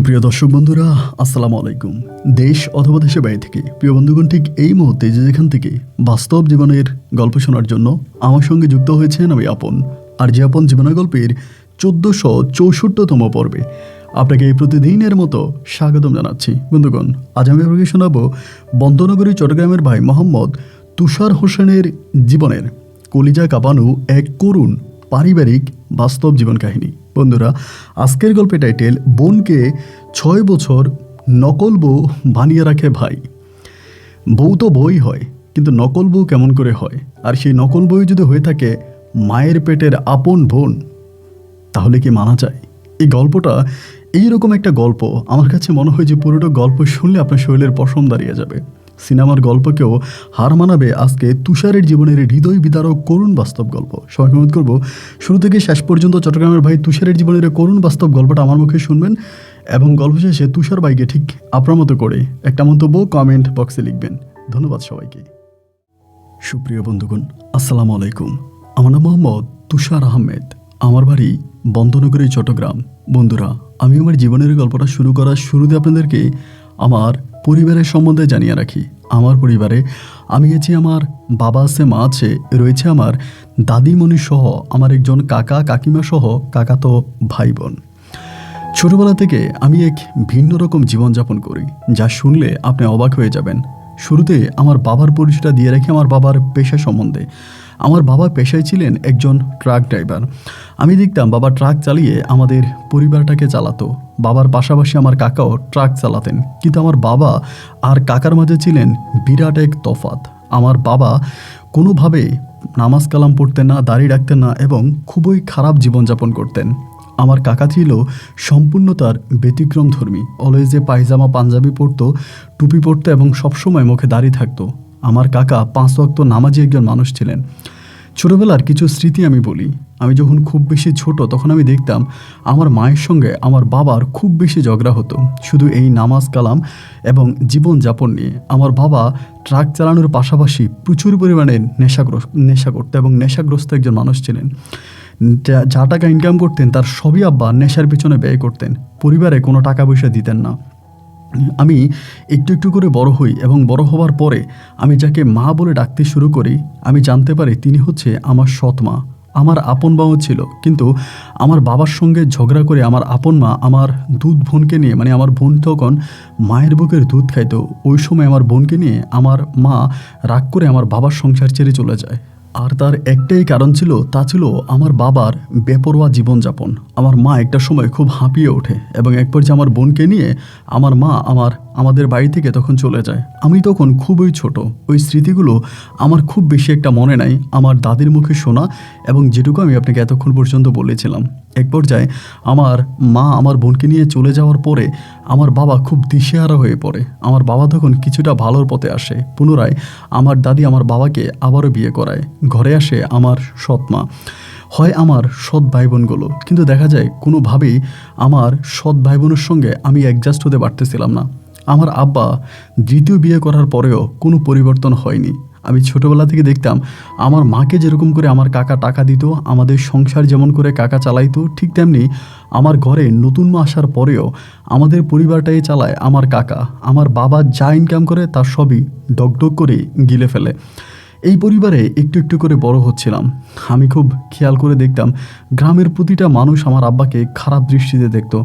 সুপ্রিয় দর্শক বন্ধুরা, আসসালামু আলাইকুম। দেশ অথবা দেশের বাইরে থেকে প্রিয় বন্ধুগণ, ঠিক এই মুহূর্তে যে যেখান থেকে বাস্তব জীবনের গল্প শোনার জন্য আমার সঙ্গে যুক্ত হয়েছেন আমি আপন। আর যে আপন জীবনের গল্পের 1464তম পর্বে আপনাকে এই প্রতিদিনের মতো স্বাগতম জানাচ্ছি। বন্ধুগণ, আজ আমি আপনাকে শোনাবো বন্দনগরী চট্টগ্রামের ভাই মোহাম্মদ তুষার হোসেনের জীবনের কলিজা কাঁপানো এক করুণ পারিবারিক বাস্তব জীবন কাহিনী। বন্ধুরা, আজকের গল্পের টাইটেল বোনকে 6 বছর নকল বউ বানিয়ে রাখে ভাই। বউ তো বই হয়, কিন্তু নকল বউ কেমন করে হয়? আর সেই নকল বই যদি হয়ে থাকে মায়ের পেটের আপন বোন, তাহলে কি মানা যায়? এই গল্পটা এইরকম একটা গল্প, আমার কাছে মনে হয় যে পুরোটা গল্প শুনলে আপনার শরীরের পশম দাঁড়িয়ে যাবে। সিনেমার গল্পকেও হার মানাবে আজকে তুষারের জীবনের হৃদয় বিদারক করুণ বাস্তব গল্প। সবাইকে অনুরোধ করবো শুরু থেকে শেষ পর্যন্ত চট্টগ্রামের ভাই তুষারের জীবনের করুণ বাস্তব গল্পটা আমার মুখে শুনবেন এবং গল্প শেষে তুষার ভাইকে ঠিক আপনার মতো করে একটা মন্তব্য কমেন্ট বক্সে লিখবেন। ধন্যবাদ সবাইকে। সুপ্রিয় বন্ধুগণ, আসসালামু আলাইকুম। আমার নাম মোহাম্মদ তুষার আহমেদ। আমার বাড়ি বন্দনগরী চট্টগ্রাম। বন্ধুরা, আমি আমার জীবনের গল্পটা শুরু করার শুরুতে আপনাদেরকে আমার পরিবারের সম্বন্ধে জানিয়ে রাখি। আমার পরিবারে আমি আছি, আমার বাবা আছে, মা আছে, রয়েছে আমার দাদিমণি সহ আমার একজন কাকা কাকিমা সহ কাকাতো ভাই বোন। ছোটবেলা থেকে আমি এক ভিন্ন রকম জীবনযাপন করি, যা শুনলে আপনি অবাক হয়ে যাবেন। শুরুতে আমার বাবার পরিচয়টা দিয়ে রাখি আমার বাবার পেশা সম্বন্ধে। আমার বাবা পেশায় ছিলেন একজন ট্রাক ড্রাইভার। আমি দেখতাম বাবা ট্রাক চালিয়ে আমাদের পরিবারটাকে চালাতো। বাবার পাশাপাশি আমার কাকাও ট্রাক চালাতেন, কিন্তু আমার বাবা আর কাকার মাঝে ছিলেন বিরাট এক তফাৎ। আমার বাবা কোনোভাবে নামাজ কালাম পড়তেন না, দাড়ি রাখতেন না এবং খুবই খারাপ জীবনযাপন করতেন। আমার কাকা ছিল সম্পূর্ণ তার ব্যতিক্রম ধর্মী। অলওয়েজে পায়জামা পাঞ্জাবি পরতো, টুপি পরতো এবং সবসময় মুখে দাড়ি থাকতো। আমার কাকা 5 ওয়াক্ত নামাজি একজন মানুষ ছিলেন। ছোটোবেলার কিছু স্মৃতি আমি বলি। আমি যখন খুব বেশি ছোট, তখন আমি দেখতাম আমার মায়ের সঙ্গে আমার বাবার খুব বেশি ঝগড়া হতো, শুধু এই নামাজ কালাম এবং জীবনযাপন নিয়ে। আমার বাবা ট্রাক চালানোর পাশাপাশি প্রচুর পরিমাণে নেশা করতো এবং নেশাগ্রস্ত একজন মানুষ ছিলেন। যা টাকা ইনকাম করতেন তার সবই আব্বা নেশার পিছনে ব্যয় করতেন। পরিবারে কোনো টাকা পয়সা দিতেন না। আমি একটু একটু করে বড় হই এবং বড় হওয়ার পরে আমি যাকে মা বলে ডাকতে শুরু করি, আমি জানতে পারি তিনি হচ্ছে আমার সৎ মা। আমার আপন মাও ছিল, কিন্তু আমার বাবার সঙ্গে ঝগড়া করে আমার আপন মা আমার দুধ বোনকে নিয়ে, মানে আমার বোন তখন মায়ের বুকের দুধ খাইতো, ওই সময় আমার বোনকে নিয়ে আমার মা রাগ করে আমার বাবার সংসার ছেড়ে চলে যায়। আর তার একটাই কারণ ছিল, তা ছিল আমার বাবার বেপরোয়া জীবনযাপন। আমার মা একটা সময় খুব হাঁপিয়ে ওঠে এবং এক পর্যায়ে আমার বোনকে নিয়ে আমার মা আমাদের বাড়ি থেকে তখন চলে যায়। আমি তখন খুবই ছোট, ওই স্মৃতিগুলো আমার খুব বেশি একটা মনে নাই, আমার দাদির মুখে শোনা এবং যেটুকু আমি আপনাকে এতক্ষণ পর্যন্ত বলেছিলাম। এক পর্যায়ে আমার মা আমার বোনকে নিয়ে চলে যাওয়ার পরে আমার বাবা খুব দিশেহারা হয়ে পড়ে। আমার বাবা তখন কিছুটা ভালোর পথে আসে। পুনরায় আমার দাদি আমার বাবাকে আবারও বিয়ে করায়। ঘরে আসে আমার সৎ মা, হয় আমার সৎ ভাই বোনগুলো, কিন্তু দেখা যায় কোনোভাবেই আমার সৎ ভাই বোনের সঙ্গে আমি অ্যাডজাস্ট হতে পারতেছিলাম না। আমার আব্বা দ্বিতীয় বিয়ে করার পরেও কোনো পরিবর্তন হয়নি। আমি ছোটোবেলা থেকে দেখতাম আমার মাকে যেরকম করে আমার কাকা টাকা দিত, আমাদের সংসার যেমন করে কাকা চালাইতো, ঠিক তেমনি আমার ঘরে নতুন মা আসার পরেও আমাদের পরিবারটাই চালায় আমার কাকা। আমার বাবা যা ইনকাম করে তার সবই ডগডগ করে গিলে ফেলে। এই পরিবারে একটু একটু করে বড় হচ্ছিলাম। আমি খুব খেয়াল করে দেখতাম গ্রামের প্রতিটা মানুষ আমার আব্বাকে খারাপ দৃষ্টিতে দেখতো।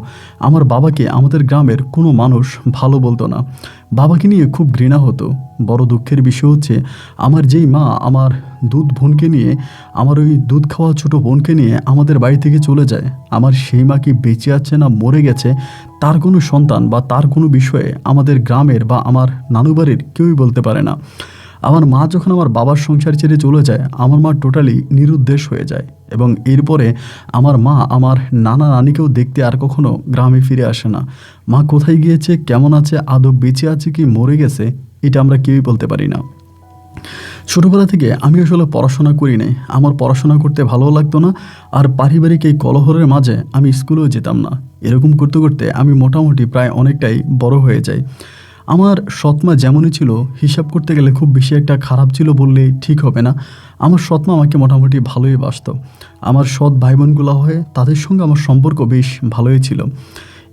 আমার বাবাকে আমাদের গ্রামের কোনো মানুষ ভালো বলতো না। বাবাকে নিয়ে খুব ঘৃণা হতো। বড় দুঃখের বিষয় হচ্ছে, আমার যেই মা আমার দুধ বোনকে নিয়ে, আমার ওই দুধ খাওয়া ছোটো বোনকে নিয়ে আমাদের বাড়ি থেকে চলে যায়, আমার সেই মা কি বেঁচে আছে না মরে গেছে তার কোনো সন্তান বা তার কোনো বিষয়ে আমাদের গ্রামের বা আমার নানু বাড়ির কেউই বলতে পারে না। আমার মা যখন আমার বাবার সংসার ছেড়ে চলে যায়, আমার মা টোটালি নিরুদ্দেশ হয়ে যায় এবং এরপরে আমার মা আমার নানা নানিকেও দেখতে আর কখনো গ্রামে ফিরে আসে না। মা কোথায় গিয়েছে, কেমন আছে, আদৌ বেঁচে আছে কি মরে গেছে, এটা আমরা কেউই বলতে পারি না। ছোটোবেলা থেকে আমি আসলে পড়াশোনা করি নাই, আমার পড়াশোনা করতে ভালোও লাগতো না, আর পারিবারিক এই কলহরের মাঝে আমি স্কুলেও যেতাম না। এরকম করতে করতে আমি মোটামুটি প্রায় অনেকটাই বড় হয়ে যাই। আমার সৎমা যেমনই ছিল, হিসাব করতে গেলে খুব বেশি একটা খারাপ ছিল বললে ঠিক হবে না। আমার সৎমা আমাকে মোটামুটি ভালোই বাসত। আমার সৎ ভাই বোনগুলো হয়, তাদের সঙ্গে আমার সম্পর্ক বেশ ভালোই ছিল।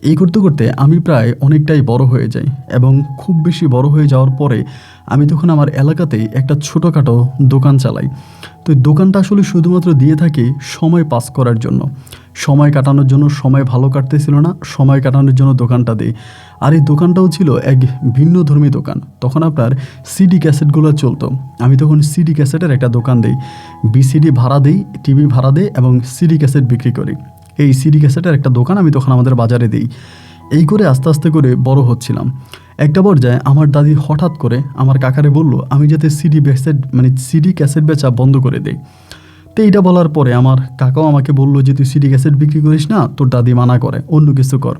এই করতে করতে আমি প্রায় অনেকটাই বড় হয়ে যাই এবং খুব বেশি বড় হয়ে যাওয়ার পরে আমি তখন আমার এলাকাতেই একটা ছোটোখাটো দোকান চালাই। তো এই দোকানটা আসলে শুধুমাত্র দিয়ে থাকি সময় পাস করার জন্য, সময় কাটানোর জন্য। সময় ভালো কাটতেছিল না, সময় কাটানোর জন্য দোকানটা দিই। আর এই দোকানটাও ছিল এক ভিন্ন ধর্মী দোকান। তখন আপনার সিডি ক্যাসেটগুলো চলতো। আমি তখন সিডি ক্যাসেটের একটা দোকান দিই, বিসিডি ভাড়া দিই, টিভি ভাড়া দিই এবং সিডি ক্যাসেট বিক্রি করি। এই সিডি ক্যাসেটের একটা দোকান আমি তখন আমাদের বাজারে দিই। এই করে আস্তে আস্তে করে বড় হচ্ছিলাম। একটা পর্যায়ে আমার দাদি হঠাৎ করে আমার কাকারে বলল আমি যাতে সিডি ক্যাসেট বেচা বন্ধ করে দেই। তো এইটা বলার পরে আমার কাকাও আমাকে বললো যে তুই সিডি ক্যাসেট বিক্রি করিস না, তোর দাদি মানা করে, অন্য কিছু কর।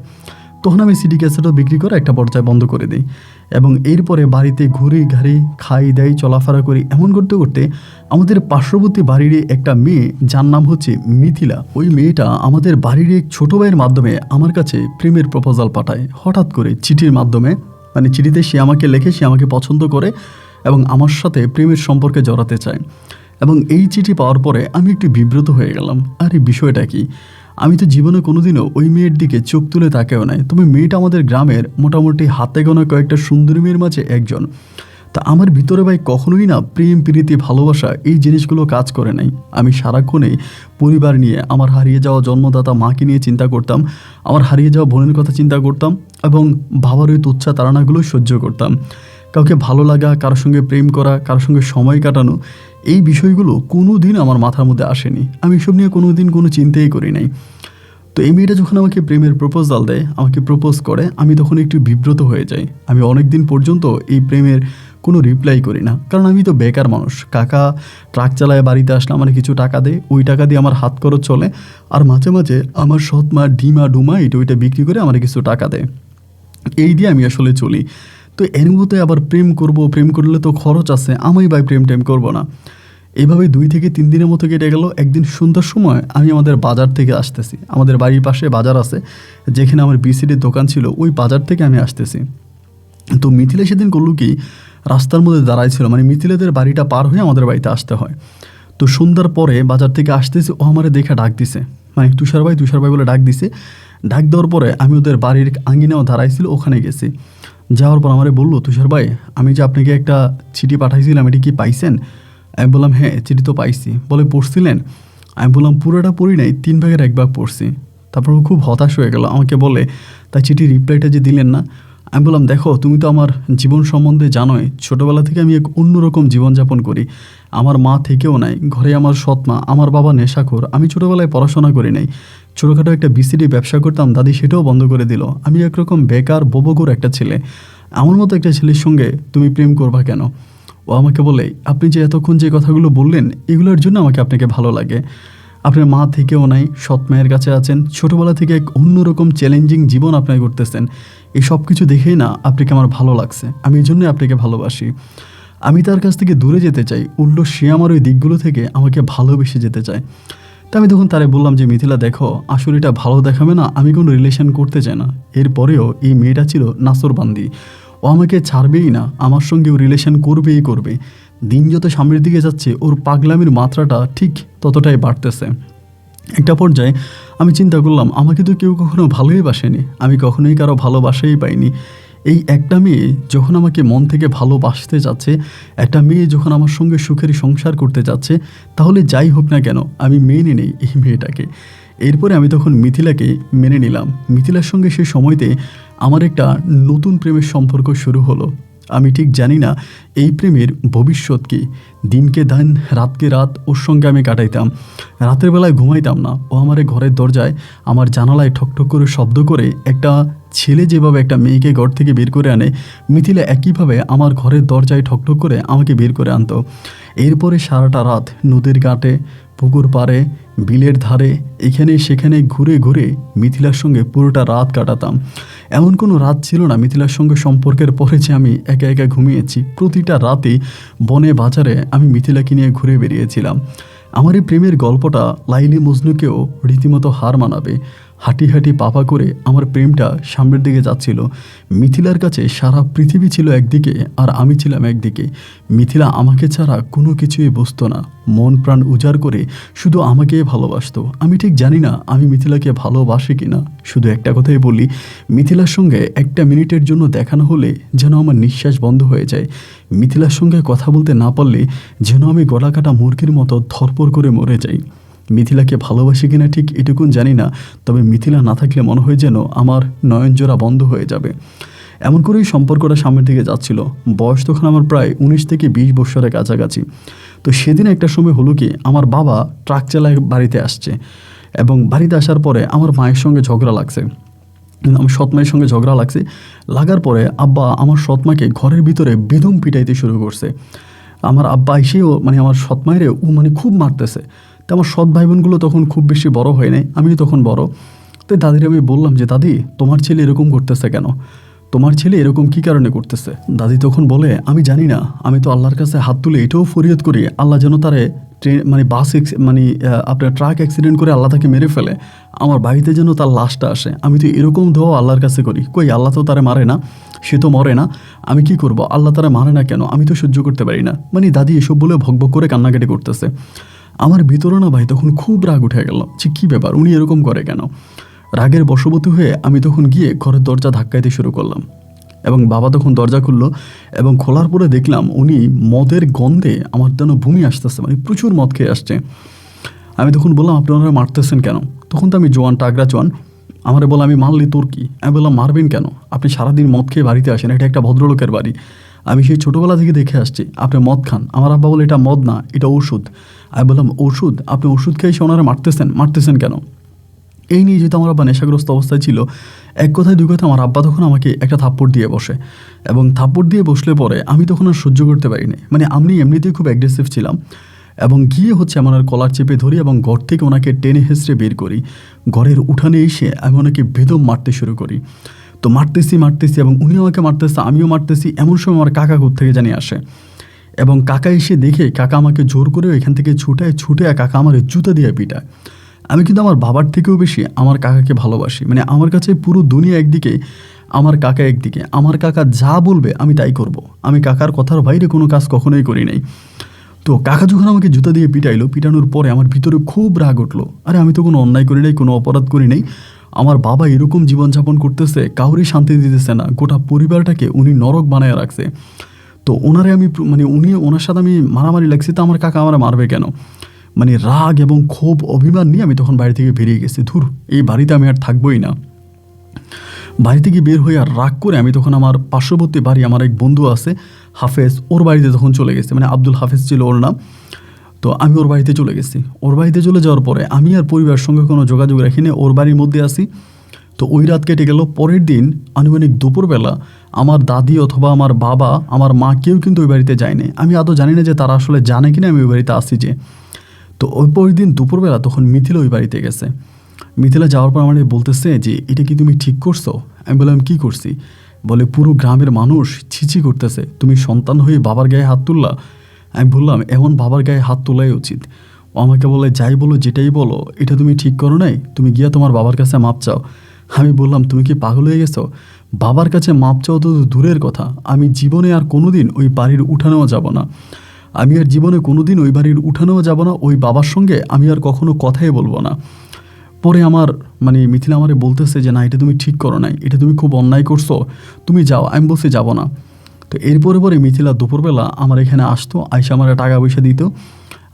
তখন আমি সিডি ক্যাসেটও বিক্রি করে একটা পর্যায়ে বন্ধ করে দিই এবং এরপরে বাড়িতে ঘুরি ঘাড়ি খাই দেয় চলাফেরা করি। এমন করতে করতে আমাদের পার্শ্ববর্তী বাড়ির একটা মেয়ে, যার নাম হচ্ছে মিথিলা, ওই মেয়েটা আমাদের বাড়ির এক ছোটো ভাইয়ের মাধ্যমে আমার কাছে প্রেমের প্রপোজাল পাঠায় হঠাৎ করে চিঠির মাধ্যমে। মানে চিঠিতে সে আমাকে লেখে সে আমাকে পছন্দ করে এবং আমার সাথে প্রেমের সম্পর্কে জড়াতে চায়। এবং এই চিঠি পাওয়ার পরে আমি একটু বিব্রত হয়ে গেলাম। আর এই বিষয়টা কি, আমি তো জীবনে কোনোদিনও ওই মেয়ের দিকে চোখ তুলে তাকেও নাই। তবে মেয়েটা আমাদের গ্রামের মোটামুটি হাতে গোনা কয়েকটা সুন্দরী মেয়ের মাঝে একজন। তা আমার ভিতরে ভাই কখনোই না প্রেম প্রীতি ভালোবাসা এই জিনিসগুলো কাজ করে নাই। আমি সারাক্ষণেই পরিবার নিয়ে, আমার হারিয়ে যাওয়া জন্মদাতা মাকে নিয়ে চিন্তা করতাম, আমার হারিয়ে যাওয়া বোনের কথা চিন্তা করতাম এবং বাবার ওই তুচ্ছা তাড়নাগুলো সহ্য করতাম। কাউকে ভালো লাগা, কারোর সঙ্গে প্রেম করা, কারোর সঙ্গে সময় কাটানো, এই বিষয়গুলো কোনো দিন আমার মাথার মধ্যে আসেনি। আমি এসব নিয়ে কোনো দিন কোনো চিন্তাই করি নাই। তো এই মেয়েটা যখন আমাকে প্রেমের প্রপোজাল দেয়, আমাকে প্রপোজ করে, আমি তখন একটু বিব্রত হয়ে যাই। আমি অনেক দিন পর্যন্ত এই প্রেমের কোনো রিপ্লাই করি না, কারণ আমি তো বেকার মানুষ। কাকা ট্রাক চালায়, বাড়িতে আসলে আমার কিছু টাকা দেয়, ওই টাকা দিয়ে আমার হাত খরচ চলে। আর মাঝে মাঝে আমার সৎ মা ডিমা ডুমা এটা ওইটা বিক্রি করে আমার কিছু টাকা দেয়, এই দিয়ে আমি আসলে চলি। তো এর মধ্যে আবার প্রেম করব, প্রেম করলে তো খরচ আছে, আমি ভাই প্রেম টেম করবো না। এভাবে 2 থেকে 3 দিনের মতো কেটে গেল। একদিন সন্ধ্যার সময় আমি আমাদের বাজার থেকে আসতেছি, আমাদের বাড়ির পাশে বাজার আছে যেখানে আমার বিসিডির দোকান ছিল, ওই বাজার থেকে আমি আসতেছি। তো মিথিলা সেদিন করলো কি, রাস্তার মধ্যে দাঁড়াইছিল, মানে মিথিলাদের বাড়িটা পার হয়ে আমাদের বাড়িতে আসতে হয়। তো সন্ধ্যার পরে বাজার থেকে আসতেছি, ও আমারে দেখে ডাক দিছে, মানে তুষার ভাই বলে ডাক দিছে। ডাক দেওয়ার পরে আমি ওদের বাড়ির আঙিনাও দাঁড়াইছিল, ওখানে গেছি। যাওয়ার পর আমারে বললো, তুষার ভাই আমি যে আপনাকে একটা চিঠি পাঠাইছিলাম, এটি কি পাইছেন? আমি বললাম হ্যাঁ, চিঠি তো পাইছি। বলে পড়ছিলেন? আমি বললাম পুরোটা পড়ি নাই, 3 ভাগের 1 ভাগ পড়ছি। তারপর ও খুব হতাশ হয়ে গেল, আমাকে বলে তাই চিঠির রিপ্লাইটা যে দিলেন না। আমি বললাম দেখো, তুমি তো আমার জীবন সম্বন্ধে জানোই, ছোটোবেলা থেকে আমি এক অন্যরকম জীবনযাপন করি। আমার মা থেকেও নাই, ঘরে আমার সৎ মা, আমার বাবা নেশাখোর, আমি ছোটোবেলায় পড়াশোনা করি নাই, ছোটোখাটো একটা বিসিডি ব্যবসা করতাম, দাদি সেটাও বন্ধ করে দিল। আমি একরকম বেকার বোবগোর একটা ছেলে। আমার মতো একটা ছেলের সঙ্গে তুমি প্রেম করবা কেন? ও আমাকে বলে, আপনি যে এতক্ষণ যে কথাগুলো বললেন এগুলোর জন্য আমাকে আপনাকে ভালো লাগে। আপনার মা থেকেও নাই, সৎ মায়ের কাছে আছেন, ছোটোবেলা থেকে এক অন্যরকম চ্যালেঞ্জিং জীবন আপনি করতেছেন। এই সব কিছু দেখেই না আপনাকে আমার ভালো লাগছে, আমি এই জন্যই আপনাকে ভালোবাসি। আমি তার কাছ থেকে দূরে যেতে চাই, উল্টো সে আমার ওই দিকগুলো থেকে আমাকে ভালোবেসে যেতে চায়। তা আমি তখন তারে বললাম যে মিথিলা দেখো, আসলে এটা ভালো দেখাবে না, আমি কোনো রিলেশন করতে চাই না। এরপরেও এই মেয়েটা ছিল নাসরবান্দি, ও আমাকে ছাড়বেই না, আমার সঙ্গে ও রিলেশন করবেই করবে। দিন যত সামনের দিকে যাচ্ছে ওর পাগলামির মাত্রাটা ঠিক ততটাই বাড়তেছে। একটা পর্যায়ে আমি চিন্তা করলাম, আমাকে তো কেউ কখনো ভালোই বাসেনি, আমি কখনোই কারো ভালোবাসাই পাইনি। এই একটা মেয়ে যখন আমাকে মন থেকে ভালোবাসতে যাচ্ছে, একটা মেয়ে যখন আমার সঙ্গে সুখের সংসার করতে যাচ্ছে, তাহলে যাই হোক না কেন আমি মেনে নেই এই মেয়েটাকে। এরপরে আমি তখন মিথিলাকে মেনে নিলাম। মিথিলার সঙ্গে সেই সময়তে আমার একটা নতুন প্রেমের সম্পর্ক শুরু হলো। আমি ঠিক জানি না এই প্রেমের ভবিষ্যৎ কী। দিনকে দিন, রাতকে রাত ওর সঙ্গে আমি কাটাইতাম। রাতের বেলায় ঘুমাইতাম না, ও আমার ঘরের দরজায়, আমার জানালায় ঠকঠক করে শব্দ করে, একটা ছেলে যেভাবে একটা মেয়েকে ঘর থেকে বের করে আনে, মিথিলা একইভাবে আমার ঘরের দরজায় ঠকঠক করে আমাকে বের করে আনতো। এরপরে সারাটা রাত নদীর ঘাটে, পুকুর পাড়ে, বিলের ধারে, এখানে সেখানে ঘুরে ঘুরে মিথিলার সঙ্গে পুরোটা রাত কাটাতাম। এমন কোনো রাত ছিল না মিথিলার সঙ্গে সম্পর্কের পরে যে আমি একা একা ঘুমিয়েছি। প্রতিটা রাতে বনে বাজারে আমি মিথিলাকে নিয়ে ঘুরে বেরিয়েছিলাম। আমার এই প্রেমের গল্পটা লাইলি মজনুকেও রীতিমতো হার মানাবে। হাঁটি হাঁটি পাপা করে আমার প্রেমটা সামনের দিকে যাচ্ছিল। মিথিলার কাছে সারা পৃথিবী ছিল একদিকে আর আমি ছিলাম একদিকে। মিথিলা আমাকে ছাড়া কোনো কিছুই বুঝতো না, মন প্রাণ উজাড় করে শুধু আমাকেই ভালোবাসতো। আমি ঠিক জানি না আমি মিথিলাকে ভালোবাসি কিনা, শুধু একটা কথাই বলি, মিথিলার সঙ্গে একটা মিনিটের জন্য দেখানো হলে যেন আমার নিঃশ্বাস বন্ধ হয়ে যায়। মিথিলার সঙ্গে কথা বলতে না পারলে যেন আমি গলা কাটা মুরগির মতো ধরপড় করে মরে যাই। মিথিলাকে ভালোবাসি কিনা ঠিক এটুকুন জানি না, তবে মিথিলা না থাকলে মনে হয় যেন আমার নয়নজোড়া বন্ধ হয়ে যাবে। এমন করেই সম্পর্কটা সামনের দিকে যাচ্ছিল। বয়স তখন আমার প্রায় 19 থেকে 20 বছরের কাছাকাছি। তো সেদিন একটা সময় হলো কি, আমার বাবা ট্রাক চালায় বাড়িতে আসছে এবং বাড়িতে আসার পরে আমার মায়ের সঙ্গে ঝগড়া লাগছে। আমার সৎ মায়ের সঙ্গে ঝগড়া লাগছে। লাগার পরে আব্বা আমার সৎ মাকে ঘরের ভিতরে বেদম পিটাইতে শুরু করছে। আমার আব্বা এসেও আমার সৎ মায়েরে খুব মারতেছে। তো আমার সৎ ভাই বোনগুলো তখন খুব বেশি বড় হয় নাই, আমিও তখন বড়। তো দাদির আমি বললাম যে দাদি, তোমার ছেলে এরকম করতেছে কেন? তোমার ছেলে এরকম কী কারণে করতেছে? দাদি তখন বলে, আমি জানি না, আমি তো আল্লাহর কাছে হাত তুলে এটাও ফরিয়াদ করি, আল্লাহ যেন তারে আপনার ট্রাক অ্যাক্সিডেন্ট করে আল্লাহ তাকে মেরে ফেলে, আমার বাড়িতে যেন তার লাশটা আসে। আমি তো এরকম দোয়া আল্লাহর কাছে করি। কই, আল্লাহ তো তারে মারে না, সে তো মরে না, আমি কি করব? আল্লাহ তারা মারে না কেন? আমি তো সহ্য করতে পারি না। দাদি এসব বলে ভকভক করে কান্নাকাটি করতেছে। আমার ভিতরে না ভাই তখন খুব রাগ উঠে গেল যে কী ব্যাপার, উনি এরকম করে কেন? রাগের বশবর্তী হয়ে আমি তখন গিয়ে ঘরের দরজা ধাক্কাইতে শুরু করলাম এবং বাবা তখন দরজা খুললো এবং খোলার পরে দেখলাম উনি মদের গন্ধে আমার যেন বমি আসতেছে, প্রচুর মদ খেয়ে আসছে। আমি তখন বললাম, আপনি ওনারা মারতেছেন কেন? তখন তো আমি জোয়ান, টাগরা জোয়ান। আমারে বলে, আমি মারলি তোর কি? আমি বললাম, মারবেন কেন? আপনি সারাদিন মদ খেয়ে বাড়িতে আসেন, এটা একটা ভদ্রলোকের বাড়ি, আমি সেই ছোটোবেলা থেকে দেখে আসছি আপনি মদ খান। আমার আব্বা বলে, এটা মদ না, এটা ওষুধ। আমি বললাম, ওষুধ? আপনি ওষুধ খেয়ে এসে ওনারা মারতেছেন কেন? এই নিয়ে যেহেতু আমার আব্বা নেশাগ্রস্ত অবস্থায় ছিল, এক কথায় দুই কথা আমার আব্বা তখন আমাকে একটা থাপ্পড় দিয়ে বসে এবং থাপ্পড় দিয়ে বসলে পরে আমি তখন আর সহ্য করতে পারিনি। আমি এমনিতেই খুব অ্যাগ্রেসিভ ছিলাম এবং গিয়ে আমার কলার চেপে ধরি এবং ঘর থেকে ওনাকে টেনে হেঁচড়ে বের করি। ঘরের উঠানে এসে আমি ওনাকে বেদম মারতে শুরু করি। তো মারতেছি এবং উনি আমাকে মারতেছে, আমিও মারতেছি। এমন সময় আমার কাকা কোথা থেকে জানি আসে এবং কাকা এসে দেখে কাকা আমাকে জোর করে এখান থেকে ছুটে কাকা আমার জুতা দিয়ে পিটায়। আমি কিন্তু আমার বাবার থেকেও বেশি আমার কাকাকে ভালোবাসি। আমার কাছে পুরো দুনিয়া একদিকে, আমার কাকা একদিকে। আমার কাকা যা বলবে আমি তাই করব। আমি কাকার কথার বাইরে কোনো কাজ কখনোই করি নাই। তো কাকা যখন আমাকে জুতা দিয়ে পিটানোর পরে আমার ভিতরে খুব রাগ উঠলো। আরে আমি তো কোনো অন্যায় করি নাই, কোনো অপরাধ করি নাই। আমার বাবা এরকম জীবনযাপন করতেছে, কাউরই শান্তি দিতেছে না, গোটা পরিবারটাকে উনি নরক বানায় রাখছে। তো ওনারে আমি ওনার সাথে আমি মারামারি লাগছি, তো আমার কাকা আমার মারবে কেন? রাগ এবং ক্ষোভ অভিমান নিয়ে আমি তখন বাড়ি থেকে বেরিয়ে গেছি। ধুর, এই বাড়িতে আমি আর থাকবোই না। বাড়ি থেকে বের হয়ে আর রাগ করে আমি তখন আমার পার্শ্ববর্তী বাড়ি, আমার এক বন্ধু আছে হাফেজ, ওর বাড়িতে তখন চলে গেছি। আব্দুল হাফেজ ছিল ওর নাম। তো আমি ওর বাড়িতে চলে গেছি। ওর বাড়িতে চলে যাওয়ার পরে আমি আর পরিবারের সঙ্গে কোনো যোগাযোগ রাখিনি, ওর বাড়ির মধ্যে আসি। তো ওই রাত কেটে গেল। পরের দিন আনুমানিক দুপুরবেলা আমার দাদি অথবা আমার বাবা, আমার মা কেউ কিন্তু ওই বাড়িতে যায়নি। আমি আদৌ জানি না যে তারা আসলে জানে কিনা আমি ওই বাড়িতে আসি যে। তো ওই পরের দিন দুপুরবেলা তখন মিথিলা ওই বাড়িতে গেছে। মিথিলা যাওয়ার পর আমার বলতেছে যে, এটা কি তুমি ঠিক করছো? আমি বললাম, কী করছি? বলে, পুরো গ্রামের মানুষ ছিছি করতেছে, তুমি সন্তান হয়ে বাবার গায়ে হাত তুললা। আমি বললাম, এমন বাবার গায়ে হাত তোলাই উচিত। ও আমাকে বলে, যাই বলো যেটাই বলো, এটা তুমি ঠিক করো নাই, তুমি গিয়া তোমার বাবার কাছে মাপ চাও। আমি বললাম, তুমি কি পাগল হয়ে গেছো? বাবার কাছে মাপ চাও তো দূরের কথা, আমি জীবনে আর কোনোদিন ওই বাড়ির উঠানেও যাব না। আমি আর জীবনে কোনোদিন ওই বাড়ির উঠানেও যাব না। ওই বাবার সঙ্গে আমি আর কখনো কথাই বলবো না। পরে আমার মিথিলা আমারে বলতেছে যে, না, এটা তুমি ঠিক করো নাই, এটা তুমি খুব অন্যায় করছো, তুমি যাও। আমি বলছি, যাবো না। তো এরপরে মিথিলা দুপুরবেলা আমার এখানে আসতো, আইসা আমার টাকা পয়সা দিত,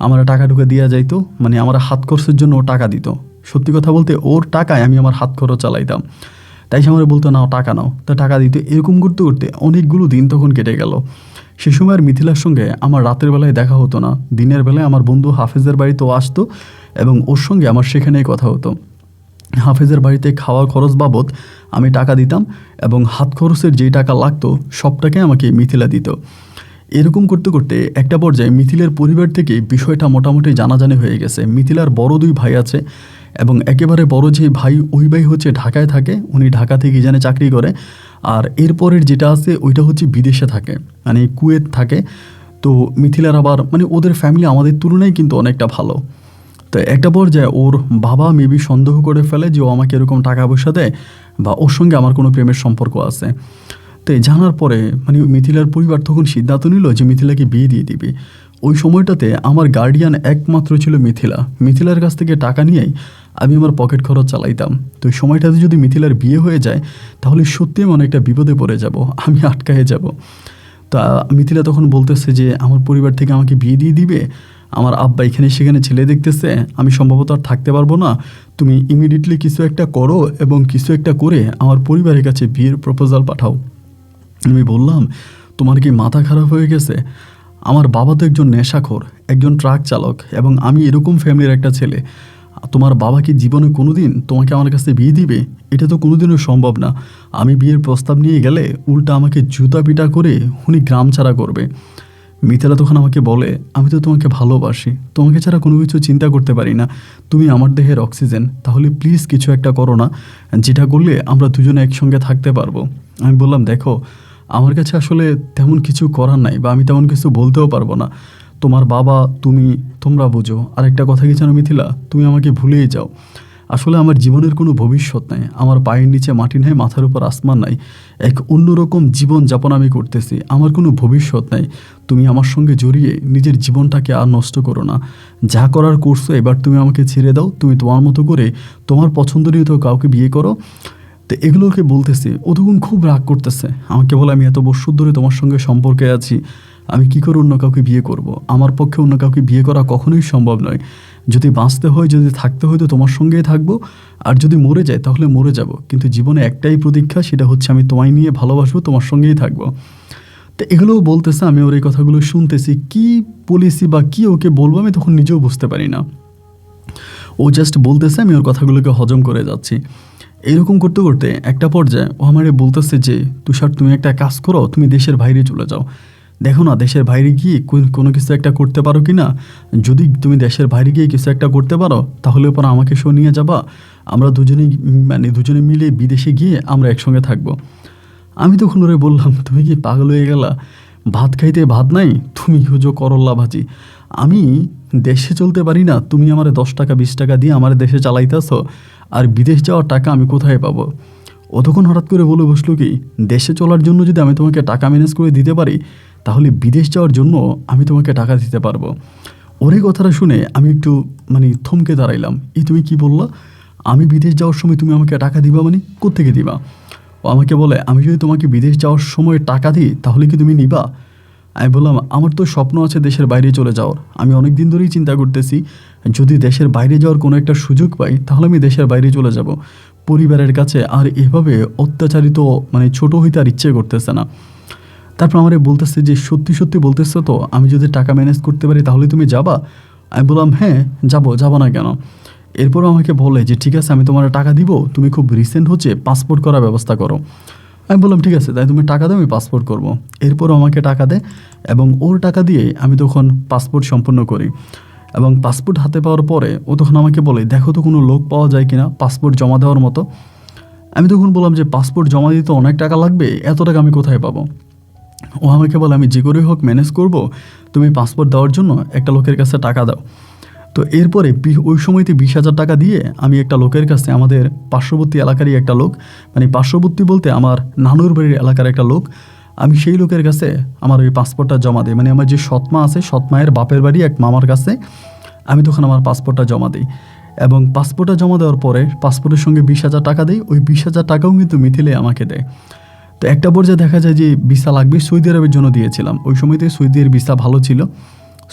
আমার টাকা টুকা দিয়া যাইতো। আমার হাত খরচের জন্য ও টাকা দিত। সত্যি কথা বলতে ওর টাকায় আমি আমার হাত খরচ চালাইতাম। তাই সে আমার বলতো, নাও টাকা নাও, তা টাকা দিত। এরকম করতে করতে অনেকগুলো দিন তখন কেটে গেল। সে সময় আর মিথিলার সঙ্গে আমার রাতের বেলায় দেখা হতো না। দিনের বেলায় আমার বন্ধু হাফেজের বাড়িতেও আসতো এবং ওর সঙ্গে আমার সেখানেই কথা হতো। হাফেজের বাড়িতে খাওয়ার খরচ বাবদ আমি টাকা দিতাম এবং হাত খরচের যেই টাকা লাগতো সবটাকে আমাকে মিথিলা দিত। এরকম করতে করতে একটা পর্যায়ে মিথিলার পরিবার থেকে বিষয়টা মোটামুটি জানাজানি হয়ে গেছে। মিথিলার বড় 2 ভাই আছে এবং একেবারে বড় যে ভাই, ওই ভাই ঢাকায় থাকে, উনি ঢাকা থেকে জানে চাকরি করে। আর এরপরের যেটা আছে ওইটা বিদেশে থাকে, কুয়েত থাকে। তো মিথিলার আবার ওদের ফ্যামিলি আমাদের তুলনায় কিন্তু অনেকটা ভালো। তো একটা পর্যায়ে ওর বাবা মেবি সন্দেহ করে ফেলে যে ও আমাকে এরকম টাকা পয়সা দেয় বা ওর সঙ্গে আমার কোনো প্রেমের সম্পর্ক আছে। তো এই জানার পরে মানে মিথিলার পরিবার তখন সিদ্ধান্ত নিল যে মিথিলাকে বিয়ে দিয়ে দিবে। ওই সময়টাতে আমার গার্ডিয়ান একমাত্র ছিল মিথিলা। মিথিলার কাছ থেকে টাকা নিয়েই আমি আমার পকেট খরচ চালাইতাম। তো ওই সময়টাতে যদি মিথিলার বিয়ে হয়ে যায় তাহলে সত্যি আমি অনেকটা বিপদে পড়ে যাব, আমি আটকায়ে যাব। তা মিথিলা তখন বলতেছে যে আমার পরিবার থেকে আমাকে বিয়ে দিয়ে দিবে, আমার আব্বা এখানে সেখানে ছেলে দেখতেছে, আমি সম্ভবত আর থাকতে পারবো না, তুমি ইমিডিয়েটলি কিছু একটা করো এবং কিছু একটা করে আমার পরিবারের কাছে বিয়ের প্রপোজাল পাঠাও। আমি বললাম, তোমার কি মাথা খারাপ হয়ে গেছে? আমার বাবা তো একজন নেশাখোর, একজন ট্রাক চালক, এবং আমি এরকম ফ্যামিলির একটা ছেলে। তোমার বাবা কি জীবনে কোনো দিন তোমাকে আমার কাছে বিয়ে দিবে? এটা তো কোনোদিনও সম্ভব না। আমি বিয়ের প্রস্তাব নিয়ে গেলে উল্টা আমাকে জুতা পিটা করে উনি গ্রাম ছাড়া করবে। মিথিলা তখন আমাকে বলে, আমি তো তোমাকে ভালোবাসি, তোমাকে ছাড়া কোনো কিছু চিন্তা করতে পারি না, তুমি আমার দেহের অক্সিজেন, তাহলে প্লিজ কিছু একটা করো না, যেটা করলে আমরা দুজনে একসঙ্গে থাকতে পারবো। আমি বললাম, দেখো আমার কাছে আসলে তেমন কিছু করার নাই বা আমি তেমন কিছু বলতেও পারবো না। তোমার বাবা, তোমরা বোঝো। আর একটা কথা কি জানো মিথিলা, তুমি আমাকে ভুলেই যাও। আসলে আমার জীবনের কোনো ভবিষ্যৎ নাই, আমার পায়ের নিচে মাটি নাই, মাথার উপর আসমান নাই, এক অন্যরকম জীবন যাপন আমি করতেছি, আমার কোনো ভবিষ্যৎ নাই। তুমি আমার সঙ্গে জড়িয়ে নিজের জীবনটাকে আর নষ্ট করো না, যা করার করছো এবার তুমি আমাকে ছেড়ে দাও, তুমি তোমার মতো করে তোমার পছন্দনীয় তো কাউকে বিয়ে করো। তো এগুলোকে বলতেছি, ও তখন খুব রাগ করতেছে, আমাকে বলে আমি এত বছর ধরে তোমার সঙ্গে সম্পর্কে আছি, আমি কী করে অন্য কাউকে বিয়ে করব? আমার পক্ষে অন্য কাউকে বিয়ে করা কখনোই সম্ভব নয়। যদি বাঁচতে হয়, যদি থাকতে হয় তো তোমার সঙ্গেই থাকবো, আর যদি মরে যায় তাহলে মরে যাব, কিন্তু জীবনে একটাই প্রতীক্ষা, সেটা হচ্ছে আমি তোমায় নিয়ে ভালোবাসবো, তোমার সঙ্গেই থাকবো। তো এগুলোও বলতেছে, আমি ওর এই কথাগুলো শুনতেছি, কি পলিসি বা কি ওকে বলবো আমি তখন নিজেও বুঝতে পারি না। ও জাস্ট বলতেছে, আমি ওর কথাগুলোকে হজম করে যাচ্ছি। এইরকম করতে করতে একটা পর্যায়ে ও আমারে বলতেছে যে, তুষার তুমি একটা কাজ করো, তুমি দেশের বাইরে চলে যাও, দেখো না দেশের বাইরে গিয়ে কোনো কিছু একটা করতে পারো কি না, যদি তুমি দেশের বাইরে গিয়ে কিছু একটা করতে পারো তাহলে পর আমাকে সহ নিয়ে যাবা, আমরা দুজনে মিলে বিদেশে গিয়ে আমরা একসঙ্গে থাকবো। আমি তখন ওরে বললাম, তুমি কি পাগল হয়ে গেলা? ভাত খাইতে ভাত নাই, তুমি খুঁজো করল্লা ভাজি। আমি দেশে চলতে পারি না, তুমি আমার 10 টাকা 20 টাকা দিয়ে আমার দেশে চালাইতেছো, আর বিদেশ যাওয়ার টাকা আমি কোথায় পাবো? ও তখন হঠাৎ করে বলে বসলো কি, দেশে চলার জন্য যদি আমি তোমাকে টাকা ম্যানেজ করে দিতে পারি তাহলে বিদেশ যাওয়ার জন্য আমি তোমাকে টাকা দিতে পারবো। ওর এই কথাটা শুনে আমি একটু থমকে দাঁড়াইলাম, তুমি কি বললা? আমি বিদেশ যাওয়ার সময় তুমি আমাকে টাকা দিবা? কোত্থেকে দিবা? ও আমাকে বলে, আমি যদি তোমাকে বিদেশ যাওয়ার সময় টাকা দিই তাহলে কি তুমি নিবা? আমি বললাম, আমার তো স্বপ্ন আছে দেশের বাইরে চলে যাওয়ার, আমি অনেক দিন ধরেই চিন্তা করতেছি, যদি দেশের বাইরে যাওয়ার কোনো একটা সুযোগ পাই তাহলে আমি দেশের বাইরে চলে যাব। পরিবারের কাছে আর এভাবে অত্যাচারিত ছোট হইতে আর ইচ্ছে করতেছে না। তারপর আমারে বলতেছে যে, সত্যি সত্যি বলতেছে তো, আমি যদি টাকা ম্যানেজ করতে পারি তাহলে তুমি যাবা? আমি বললাম, হ্যাঁ যাবো না কেন? এরপরও আমাকে বলে যে, ঠিক আছে আমি তোমার টাকা দিব, তুমি খুব রিসেন্ট হচ্ছে পাসপোর্ট করার ব্যবস্থা করো। আমি বললাম, ঠিক আছে তাই তুমি টাকা দাও, আমি পাসপোর্ট করব। এরপরও আমাকে টাকা দেয় এবং ওর টাকা দিয়ে আমি তখন পাসপোর্ট সম্পন্ন করি। এবং পাসপোর্ট হাতে পাওয়ার পরে ও তখন আমাকে বলে, দেখো তো কোনো লোক পাওয়া যায় কিনা পাসপোর্ট জমা দেওয়ার মতো। আমি তখন বললাম যে, পাসপোর্ট জমা দিতে অনেক টাকা লাগবে, এত টাকা আমি কোথায় পাবো? ও আমাকে বলে, আমি যে করেই হোক ম্যানেজ করব, তুমি পাসপোর্ট দেওয়ার জন্য একটা লোকের কাছে টাকা দাও। তো এরপরে ওই সময়তে 20,000 টাকা দিয়ে আমি একটা লোকের কাছে, আমাদের পার্শ্ববর্তী এলাকারই একটা লোক, পার্শ্ববর্তী বলতে আমার নানুর বাড়ির এলাকার একটা লোক, আমি সেই লোকের কাছে আমার ওই পাসপোর্টটা জমা দিই। আমার যে সৎমা আছে, সৎমায়ের বাপের বাড়ি এক মামার কাছে আমি তখন আমার পাসপোর্টটা জমা দিই। এবং পাসপোর্টটা জমা দেওয়ার পরে পাসপোর্টের সঙ্গে 20,000 টাকা দিই, ওই 20,000 টাকাও কিন্তু মিথিলে আমাকে দেয়। তো একটা পর্যায়ে দেখা যায় যে ভিসা লাগবে, সৌদি আরবের জন্য দিয়েছিলাম, ওই সময়তে সৌদির ভিসা ভালো ছিল,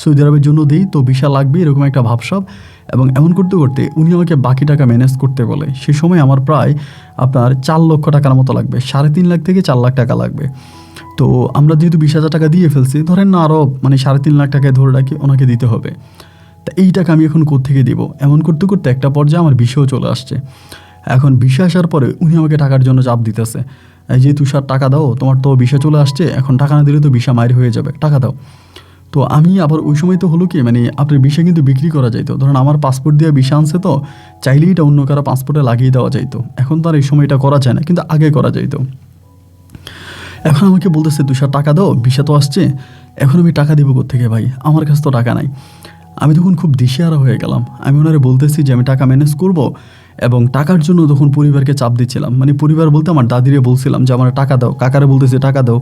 সৌদি আরবের জন্য দিই, তো ভিসা লাগবে এরকম একটা ভাবসাব। এবং এমন করতে করতে উনি আমাকে বাকি টাকা ম্যানেজ করতে বলে। সে সময় আমার প্রায় আপনার 4 লক্ষ টাকার মতো লাগবে, 3.5 লাখ থেকে 4 লাখ টাকা লাগবে। তো আমরা যেহেতু 20,000 টাকা দিয়ে ফেলছি, ধরেন না আরও 3.5 লাখ টাকায় ধরে রাখি ওনাকে দিতে হবে। তা এই টাকা আমি এখন কোত্থেকে দিব? এমন করতে করতে একটা পর্যায়ে আমার ভিসাও চলে আসছে। এখন ভিসা আসার পরে উনি আমাকে টাকার জন্য চাপ দিতেছে, এই যে তুষার টাকা দাও, তোমার তো ভিসা চলে আসছে, এখন টাকা না দিলে তো ভিসা মাইর হয়ে যাবে, টাকা দাও। তো আমি আবার ওই সময় তো হলো কি, আপনার ভিসা কিন্তু বিক্রি করা যাইতো, ধরুন আমার পাসপোর্ট দিয়ে ভিসা আনছে, তো চাইলেই এটা অন্য কারো পাসপোর্টে লাগিয়ে দেওয়া যাইতো। এখন তো আর এই সময় এটা করা যায় না, কিন্তু আগে করা যাইতো। এখন আমাকে বলতেছে, তুষার টাকা দাও, ভিসা তো আসছে, এখন আমি টাকা দিব কোত্থেকে ভাই, আমার কাছে তো টাকা নাই। আমি তখন খুব দিশেহারা হয়ে গেলাম। আমি ওনারে বলতেছি যে আমি টাকা ম্যানেজ করব, এবং টাকার জন্য তখন পরিবারকে চাপ দিচ্ছিলাম। মানে পরিবার বলতে আমার দাদিরে বলছিলাম যে আমার টাকা দাও, কাকারে বলতেছে টাকা দাও।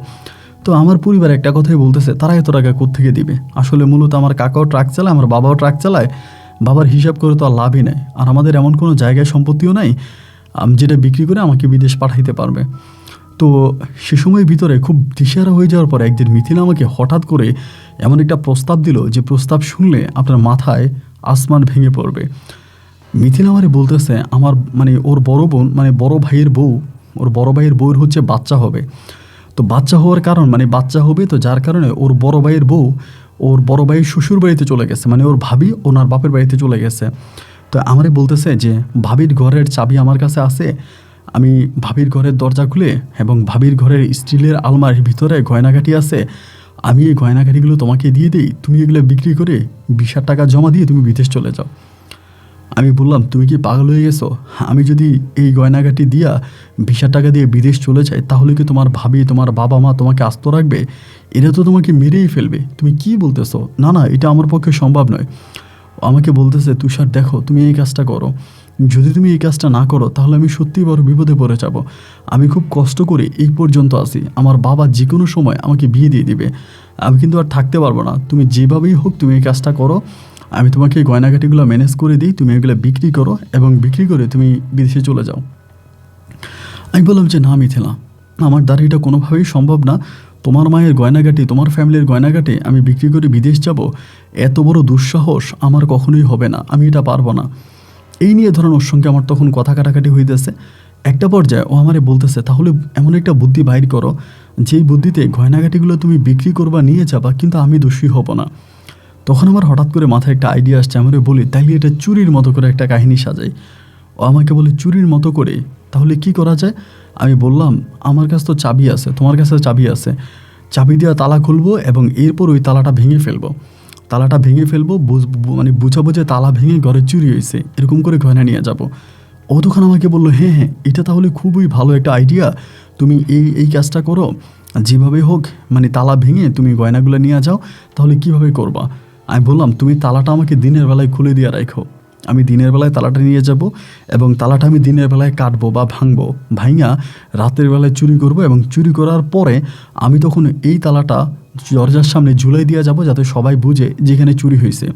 তো আমার পরিবার একটা কথাই বলতেছে, তারা এত টাকা কোত্থেকে দিবে। আসলে মূলত আমার কাকাও ট্রাক চালায়, আমার বাবাও ট্রাক চালায়, বাবার হিসাব করে তো আর লাভই নেই। আর আমাদের এমন কোনো জায়গায় সম্পত্তিও নাই যেটা বিক্রি করে আমাকে বিদেশ পাঠাইতে পারবে। তো সে সময়ের ভিতরে খুব দিশেহারা হয়ে যাওয়ার পর একদিন মিথিলা আমাকে হঠাৎ করে এমন একটা প্রস্তাব দিল যে প্রস্তাব শুনলে আপনার মাথায় আসমান ভেঙে পড়বে। মিথিলা আমারে বলতেছে আমার মানে ওর বড় বোন মানে বড় ভাইয়ের বউ, ওর বড় ভাইয়ের বউর হচ্ছে বাচ্চা হবে। তো বাচ্চা হওয়ার কারণ মানে বাচ্চা হবে, তো যার কারণে ওর বড় ভাইয়ের বউ ওর বড় ভাইয়ের শ্বশুর বাড়িতে চলে গেছে, মানে ওর ভাবি ওনার বাপের বাড়িতে চলে গেছে। তো আমারে বলতেছে যে ভাবির ঘরের চাবি আমার কাছে আছে, আমি ভাবির ঘরের দরজা খুলে এবং ভাবির ঘরের স্টিলের আলমারির ভিতরে গয়নাগাটি আছে, আমি এই গয়নাগাটিগুলো তোমাকে দিয়ে দিই, তুমি এগুলো বিক্রি করে 20,000 টাকা জমা দিয়ে তুমি বিদেশ চলে যাও। আমি বললাম তুমি কি পাগল হয়ে গেছো? আমি যদি এই গয়নাগাটি দিয়া 20,000 টাকা দিয়ে বিদেশ চলে যাই, তাহলে কি তোমার ভাবি তোমার বাবা মা তোমাকে আস্ত রাখবে? এরা তো তোমাকে মেরেই ফেলবে। তুমি কি বলতেছো? না না, এটা আমার পক্ষে সম্ভব নয়। ও আমাকে বলতেছে তুষার দেখো তুমি এই কাজটা করো, যদি তুমি এই কাজটা না করো তাহলে আমি সত্যিই বড় বিপদে পড়ে যাব। আমি খুব কষ্ট করে এই পর্যন্ত আসি, আমার বাবা যে কোনো সময় আমাকে বিয়ে দিয়ে দিবে, আমি কিন্তু আর থাকতে পারবো না। তুমি যেভাবেই হোক তুমি এই কাজটা করো, আমি তোমাকে এই গয়নাগাটিগুলো ম্যানেজ করে দিই, তুমি এগুলো বিক্রি করো এবং বিক্রি করে তুমি বিদেশে চলে যাও। আমি বললাম যে না মিথিলা, আমার দ্বারা এটা কোনোভাবেই সম্ভব না। তোমার মায়ের গয়নাগাটি, তোমার ফ্যামিলির গয়নাগাটি আমি বিক্রি করে বিদেশ যাব, এত বড় দুঃসাহস আমার কখনোই হবে না, আমি এটা পারবো না। এই নিয়ে ধরেন ওর সঙ্গে আমার তখন কথা কাটাকাটি হইতেছে। একটা পর্যায়ে ও আমারে বলতেছে তাহলে এমন একটা বুদ্ধি বাইর করো, যেই বুদ্ধিতে গয়নাগাটিগুলো তুমি বিক্রি করবা নিয়ে যাবা, কিন্তু আমি দোষী হব না। তখন আমার হঠাৎ করে মাথায় একটা আইডিয়া আসছে। আমি বলি তাইলে এটা চুরির মতো করে একটা কাহিনী সাজাই। ও আমাকে বলে চুরির মতো করে, তাহলে কি করা যায়? আমি বললাম আমার কাছে তো চাবি আছে, তোমার কাছে চাবি আছে, চাবি দিয়ে তালা খুলবো এবং এরপর ওই তালাটা ভেঙে ফেলবো, তালাটা ভেঙে ফেলবো, মানে বুঝা বুঝে তালা ভেঙে ঘরে চুরি হয়েছে এরকম করে গয়না নিয়ে যাব। ও তখন আমাকে বললো হ্যাঁ হ্যাঁ, এটা তাহলে খুবই ভালো একটা আইডিয়া, তুমি এই কাজটা করো, যেভাবে হোক মানে তালা ভেঙে তুমি গয়নাগুলো নিয়ে যাও। তাহলে কিভাবে করবা? আমি বললাম তুমি তালাটা আমাকে দিনের বেলায় খুলে দিয়ে রাখো, আমি দিনের বেলায় তালাটা নিয়ে যাব এবং তালাটা আমি দিনের বেলায় কাটবো বা ভাঙবো, ভাঙা রাতের বেলায় চুরি করব এবং চুরি করার পরে আমি তখন এই তালাটা দরজার সামনে ঝুলাই দিয়ে যাব, যাতে সবাই বুঝে যেখানে চুরি হয়েছে।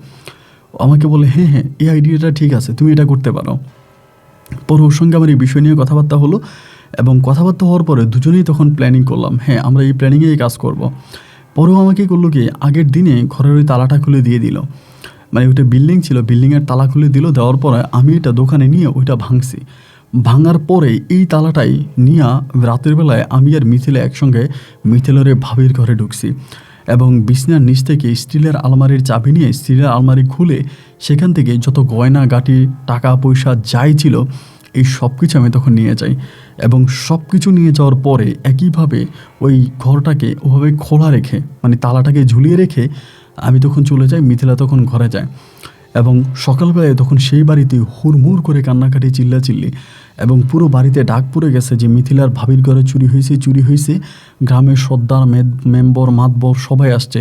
আমাকে বলে হ্যাঁ হ্যাঁ, এই আইডিয়াটা ঠিক আছে, তুমি এটা করতে পারো। পরে ওর সঙ্গে আমার এই বিষয় নিয়ে কথাবার্তা হলো এবং কথাবার্তা হওয়ার পরে দুজনেই তখন প্ল্যানিং করলাম, হ্যাঁ আমরা এই প্ল্যানিংয়েই কাজ করব। পরেও আমাকে করলো কি আগের দিনে ঘরের ওই তালাটা খুলে দিয়ে দিল, মানে ওইটা বিল্ডিং ছিল, বিল্ডিংয়ের তালা খুলে দিল, দেওয়ার পরে আমি এটা দোকানে নিয়ে ওইটা ভাঙছি। ভাঙার পরে এই তালাটাই নিয়ে রাতের বেলায় আমি আর মিথিলা একসঙ্গে মিথিলার ভাবির ঘরে ঢুকছি এবং বিছনার নিচ থেকে স্টিলের আলমারির চাবি নিয়ে স্টিলের আলমারি খুলে সেখান থেকে যত গয়না গাটি টাকা পয়সা যাই ছিল এই সব কিছু আমি তখন নিয়ে যাই এবং সব কিছু নিয়ে যাওয়ার পরে একইভাবে ওই ঘরটাকে ওভাবে খোলা রেখে মানে তালাটাকে ঝুলিয়ে রেখে আমি তখন চলে যাই, মিথিলা তখন ঘরে যায় এবং সকালবেলায় তখন সেই বাড়িতে হুড়মুড় করে কান্নাকাটি চিল্লাচিল্লি এবং পুরো বাড়িতে ডাক পড়ে গেছে যে মিথিলার ভাবির ঘরে চুরি হয়েছে। গ্রামের সর্দার মেম্বর মাতবর সবাই আসছে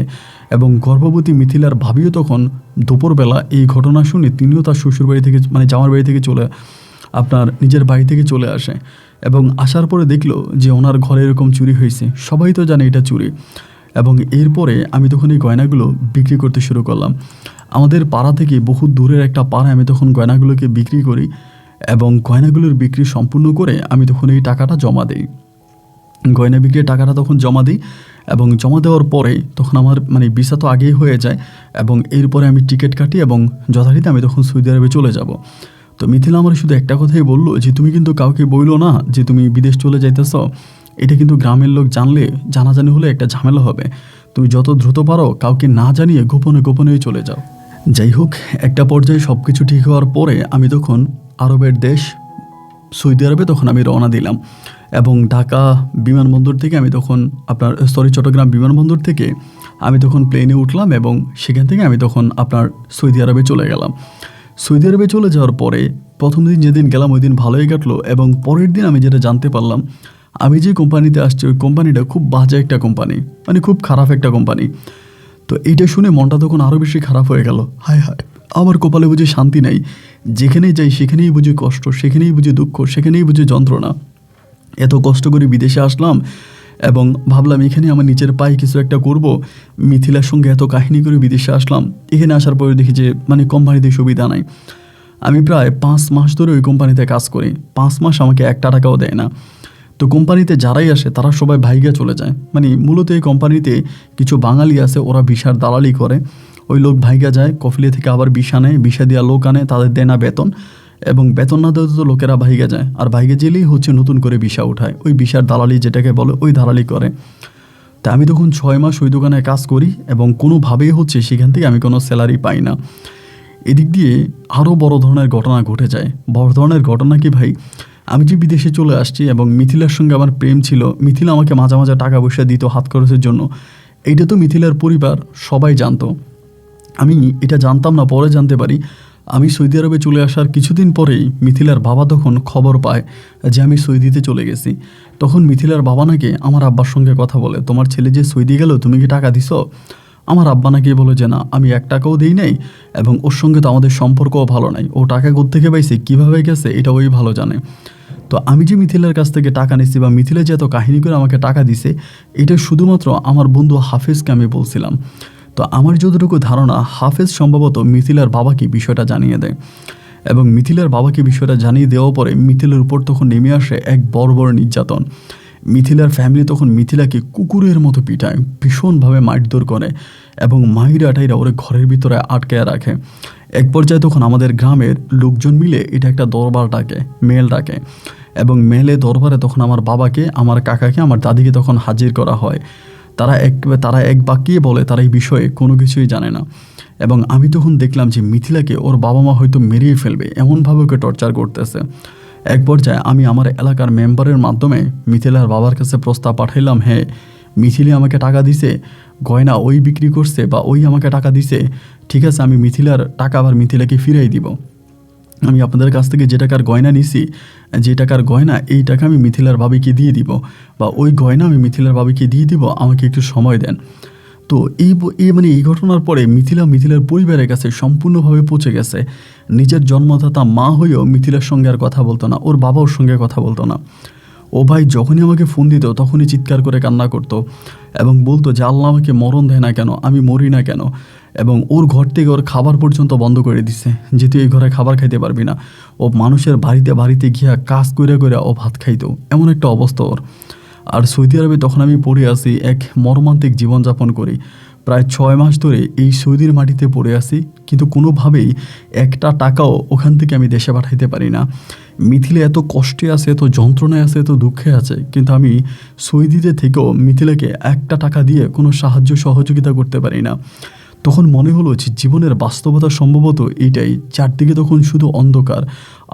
এবং গর্ভবতী মিথিলার ভাবিও তখন দুপুরবেলা এই ঘটনা শুনে তিনিও তার শ্বশুরবাড়ি থেকে মানে জামার বাড়ি থেকে আপনার নিজের বাড়ি থেকে চলে আসে এবং আসার পরে দেখলো যে ওনার ঘরে এরকম চুরি হয়েছে। সবাই তো জানে এটা চুরি এবং এরপরে আমি তখন এই গয়নাগুলো বিক্রি করতে শুরু করলাম। আমাদের পাড়া থেকে বহু দূরের একটা পাড়ায় আমি তখন গয়নাগুলোকে বিক্রি করি এবং গয়নাগুলোর বিক্রি সম্পূর্ণ করে আমি তখন এই টাকাটা জমা দিই। গয়না বিক্রির টাকাটা তখন জমা দিই এবং জমা দেওয়ার পরে তখন আমার মানে ভিসা তো আগেই হয়ে যায় এবং এরপরে আমি টিকিট কাটি এবং যথারীতি আমি তখন সৌদি আরবে চলে যাব। তো মিথিলা আমার শুধু একটা কথাই বললো যে তুমি কিন্তু কাউকে বইলো না যে তুমি বিদেশ চলে যাইতেছ, এটা কিন্তু গ্রামের লোক জানলে জানাজানি হলে একটা ঝামেলা হবে, তুমি যত দ্রুত পারো কাউকে না জানিয়ে গোপনেই চলে যাও। যাই হোক, একটা পর্যায়ে সব কিছু ঠিক হওয়ার পরে আমি তখন আরবের দেশ সৌদি আরবে তখন আমি রওনা দিলাম এবং ঢাকা বিমানবন্দর থেকে আমি তখন চট্টগ্রাম বিমানবন্দর থেকে আমি তখন প্লেনে উঠলাম এবং সেখান থেকে আমি তখন আপনার সৌদি আরবে চলে গেলাম। সৌদি আরবে চলে যাওয়ার পরে প্রথম দিন যেদিন গেলাম ওই দিন ভালোই কাটলো এবং পরের দিন আমি যেটা জানতে পারলাম আমি যে কোম্পানিতে আসছি ওই কোম্পানিটা খুব বাজে একটা কোম্পানি, মানে খুব খারাপ একটা কোম্পানি। তো এইটা শুনে মনটা তখন আরও বেশি খারাপ হয়ে গেল। হায় হায়, আমার কপালে বুঝি শান্তি নাই, যেখানেই যাই সেখানেই বুঝি কষ্ট, সেখানেই বুঝি দুঃখ, সেখানেই বুঝি যন্ত্রণা। এত কষ্ট করে বিদেশে আসলাম এবং ভাবলাম এখানে আমার নিজের পায়ে কিছু একটা করব। মিথিলার সঙ্গে এত কাহিনী করে বিদেশে আসলাম, এখানে আসার পরে দেখি যে কোম্পানিতে সুবিধা নাই। আমি প্রায় 5 মাস ধরে ওই কোম্পানিতে কাজ করি, 5 মাস আমাকে একটা টাকাও দেয় না। তো কোম্পানিতে যারাই আসে তারা সবাই ভাইগা চলে যায়। মূলত এই কোম্পানিতে কিছু বাঙালি আছে, ওরা ভিসার দালালি করে। ওই লোক ভাইগা যায়, কফিলে থেকে আবার ভিসা নেয়, ভিসা দেওয়া লোক আনে, তাদের দেয় না বেতন, এবং বেতন না দেওয়া তো লোকেরা ভাইগা যায়। আর ভাইগা গেলেই নতুন করে ভিসা উঠায়, ওই ভিসার দালালি যেটাকে বলে, ওই দালালি করে। তা আমি তখন 6 মাস ওই দোকানে কাজ করি এবং কোনোভাবেই সেখান থেকে আমি কোনো স্যালারি পাই না। এদিক দিয়ে আরও বড় ধরনের ঘটনা ঘটে যায়। বড় ধরনের ঘটনা কি ভাই, আমি যে বিদেশে চলে আসছি এবং মিথিলার সঙ্গে আমার প্রেম ছিল, মিথিলা আমাকে মাঝে মাঝে টাকা পয়সা দিত হাত খরচের জন্য। এইটা তো মিথিলার পরিবার সবাই জানতো, আমি এটা জানতাম না, পরে জানতে পারি। আমি সৌদি আরবে চলে আসার কিছুদিন পরেই মিথিলার বাবা তখন খবর পায় যে আমি সৌদিতে চলে গেছি। তখন মিথিলার বাবা নাকি আমার আব্বার সঙ্গে কথা বলে, তোমার ছেলে যে সৌদি গেল, তুমি কি টাকা দিছো? আমার আব্বা নাকি বলে যে না, আমি 1 টাকাও দিই নাই, এবং ওর সঙ্গে তো আমাদের সম্পর্কও ভালো নাই। ও টাকা কোত্থেকে পাইছে, কীভাবে গেছে, এটা ওই ভালো জানে। তো আমি যে মিথিলার কাছ থেকে টাকা নিচ্ছি বা মিথিলা যে এত কাহিনী করে আমাকে টাকা দিছে, এটা শুধুমাত্র আমার বন্ধু হাফেজকে আমি বলছিলাম। তো আমার যতটুকু ধারণা, হাফেজ সম্ভবত মিথিলার বাবাকে বিষয়টা জানিয়ে দেয়, এবং মিথিলার বাবাকে বিষয়টা জানিয়ে দেওয়ার পরে মিথিলার উপর তখন নেমে আসে এক বড় নির্যাতন। মিথিলার ফ্যামিলি তখন মিথিলাকে কুকুরের মতো পিটায়, ভীষণভাবে মারধর করে, এবং মাইরাটাইরা ওরে ঘরের ভিতরে আটকায় রাখে। এক পর্যায়ে তখন আমাদের গ্রামের লোকজন মিলে এটা একটা দরবার ডাকে, মেল ডাকে, এবং মেলে দরবারে তখন আমার বাবাকে, আমার কাকাকে, আমার দাদিকে তখন হাজির করা হয়। তারা এক বাক্যে বলে তারা এই বিষয়ে কোনো কিছুই জানে না। এবং আমি তখন দেখলাম যে মিথিলাকে ওর বাবা মা হয়তো মেরেই ফেলবে, এমনভাবে ওকে টর্চার করতেছে। এক পর্যায়ে আমি আমার এলাকার মেম্বারের মাধ্যমে মিথিলার বাবার কাছে প্রস্তাব পাঠাইলাম, হ্যাঁ, মিথিলি আমাকে টাকা দিছে, গয়না ওই বিক্রি করছে বা ওই আমাকে টাকা দিছে, ঠিক আছে, আমি মিথিলার টাকা আবার মিথিলাকে ফিরাই দিব। আমি আপনাদের কাছ থেকে যে টাকার গয়না নিছি, যে টাকার গয়না, এই টাকা আমি মিথিলার বাবিকে দিয়ে দিব, বা ওই গয়না আমি মিথিলার বাবিকে দিয়ে দিব, আমাকে একটু সময় দেন। তো এই ঘটনার পরে মিথিলার পরিবারের কাছে সম্পূর্ণভাবে পৌঁছে গেছে। নিজের জন্মদাতা মা হয়েও মিথিলার সঙ্গে আর কথা বলতো না, ওর বাবা ওর সঙ্গে কথা বলতো না। ও ভাই যখনই আমাকে ফোন দিত তখনই চিৎকার করে কান্না করতো এবং বলতো যে আল্লাহ আমাকে মরণ দেয় না কেন, আমি মরি না কেন। এবং ওর ঘর থেকে ওর খাবার পর্যন্ত বন্ধ করে দিছে, যেহেতু এই ঘরে খাবার খাইতে পারবি না। ও মানুষের বাড়িতে গিয়া কাজ করে ও ভাত খাইতো, এমন একটা অবস্থা ওর। আর সৌদি আরবে তখন আমি পড়ে আসি, এক মর্মান্তিক জীবনযাপন করি। প্রায় 6 মাস ধরে এই সৌদির মাটিতে পড়ে আসি, কিন্তু কোনোভাবেই একটা টাকাও ওখান থেকে আমি দেশে পাঠাইতে পারি না। মিথিলা এত কষ্টে আছে, এত যন্ত্রণায় আছে, এত দুঃখে আছে, কিন্তু আমি সৌদিতে থেকেও মিথিলাকে একটা টাকা দিয়ে কোনো সাহায্য সহযোগিতা করতে পারি না। তখন মনে হলো যে জীবনের বাস্তবতা সম্ভবত এইটাই। চারদিকে তখন শুধু অন্ধকার,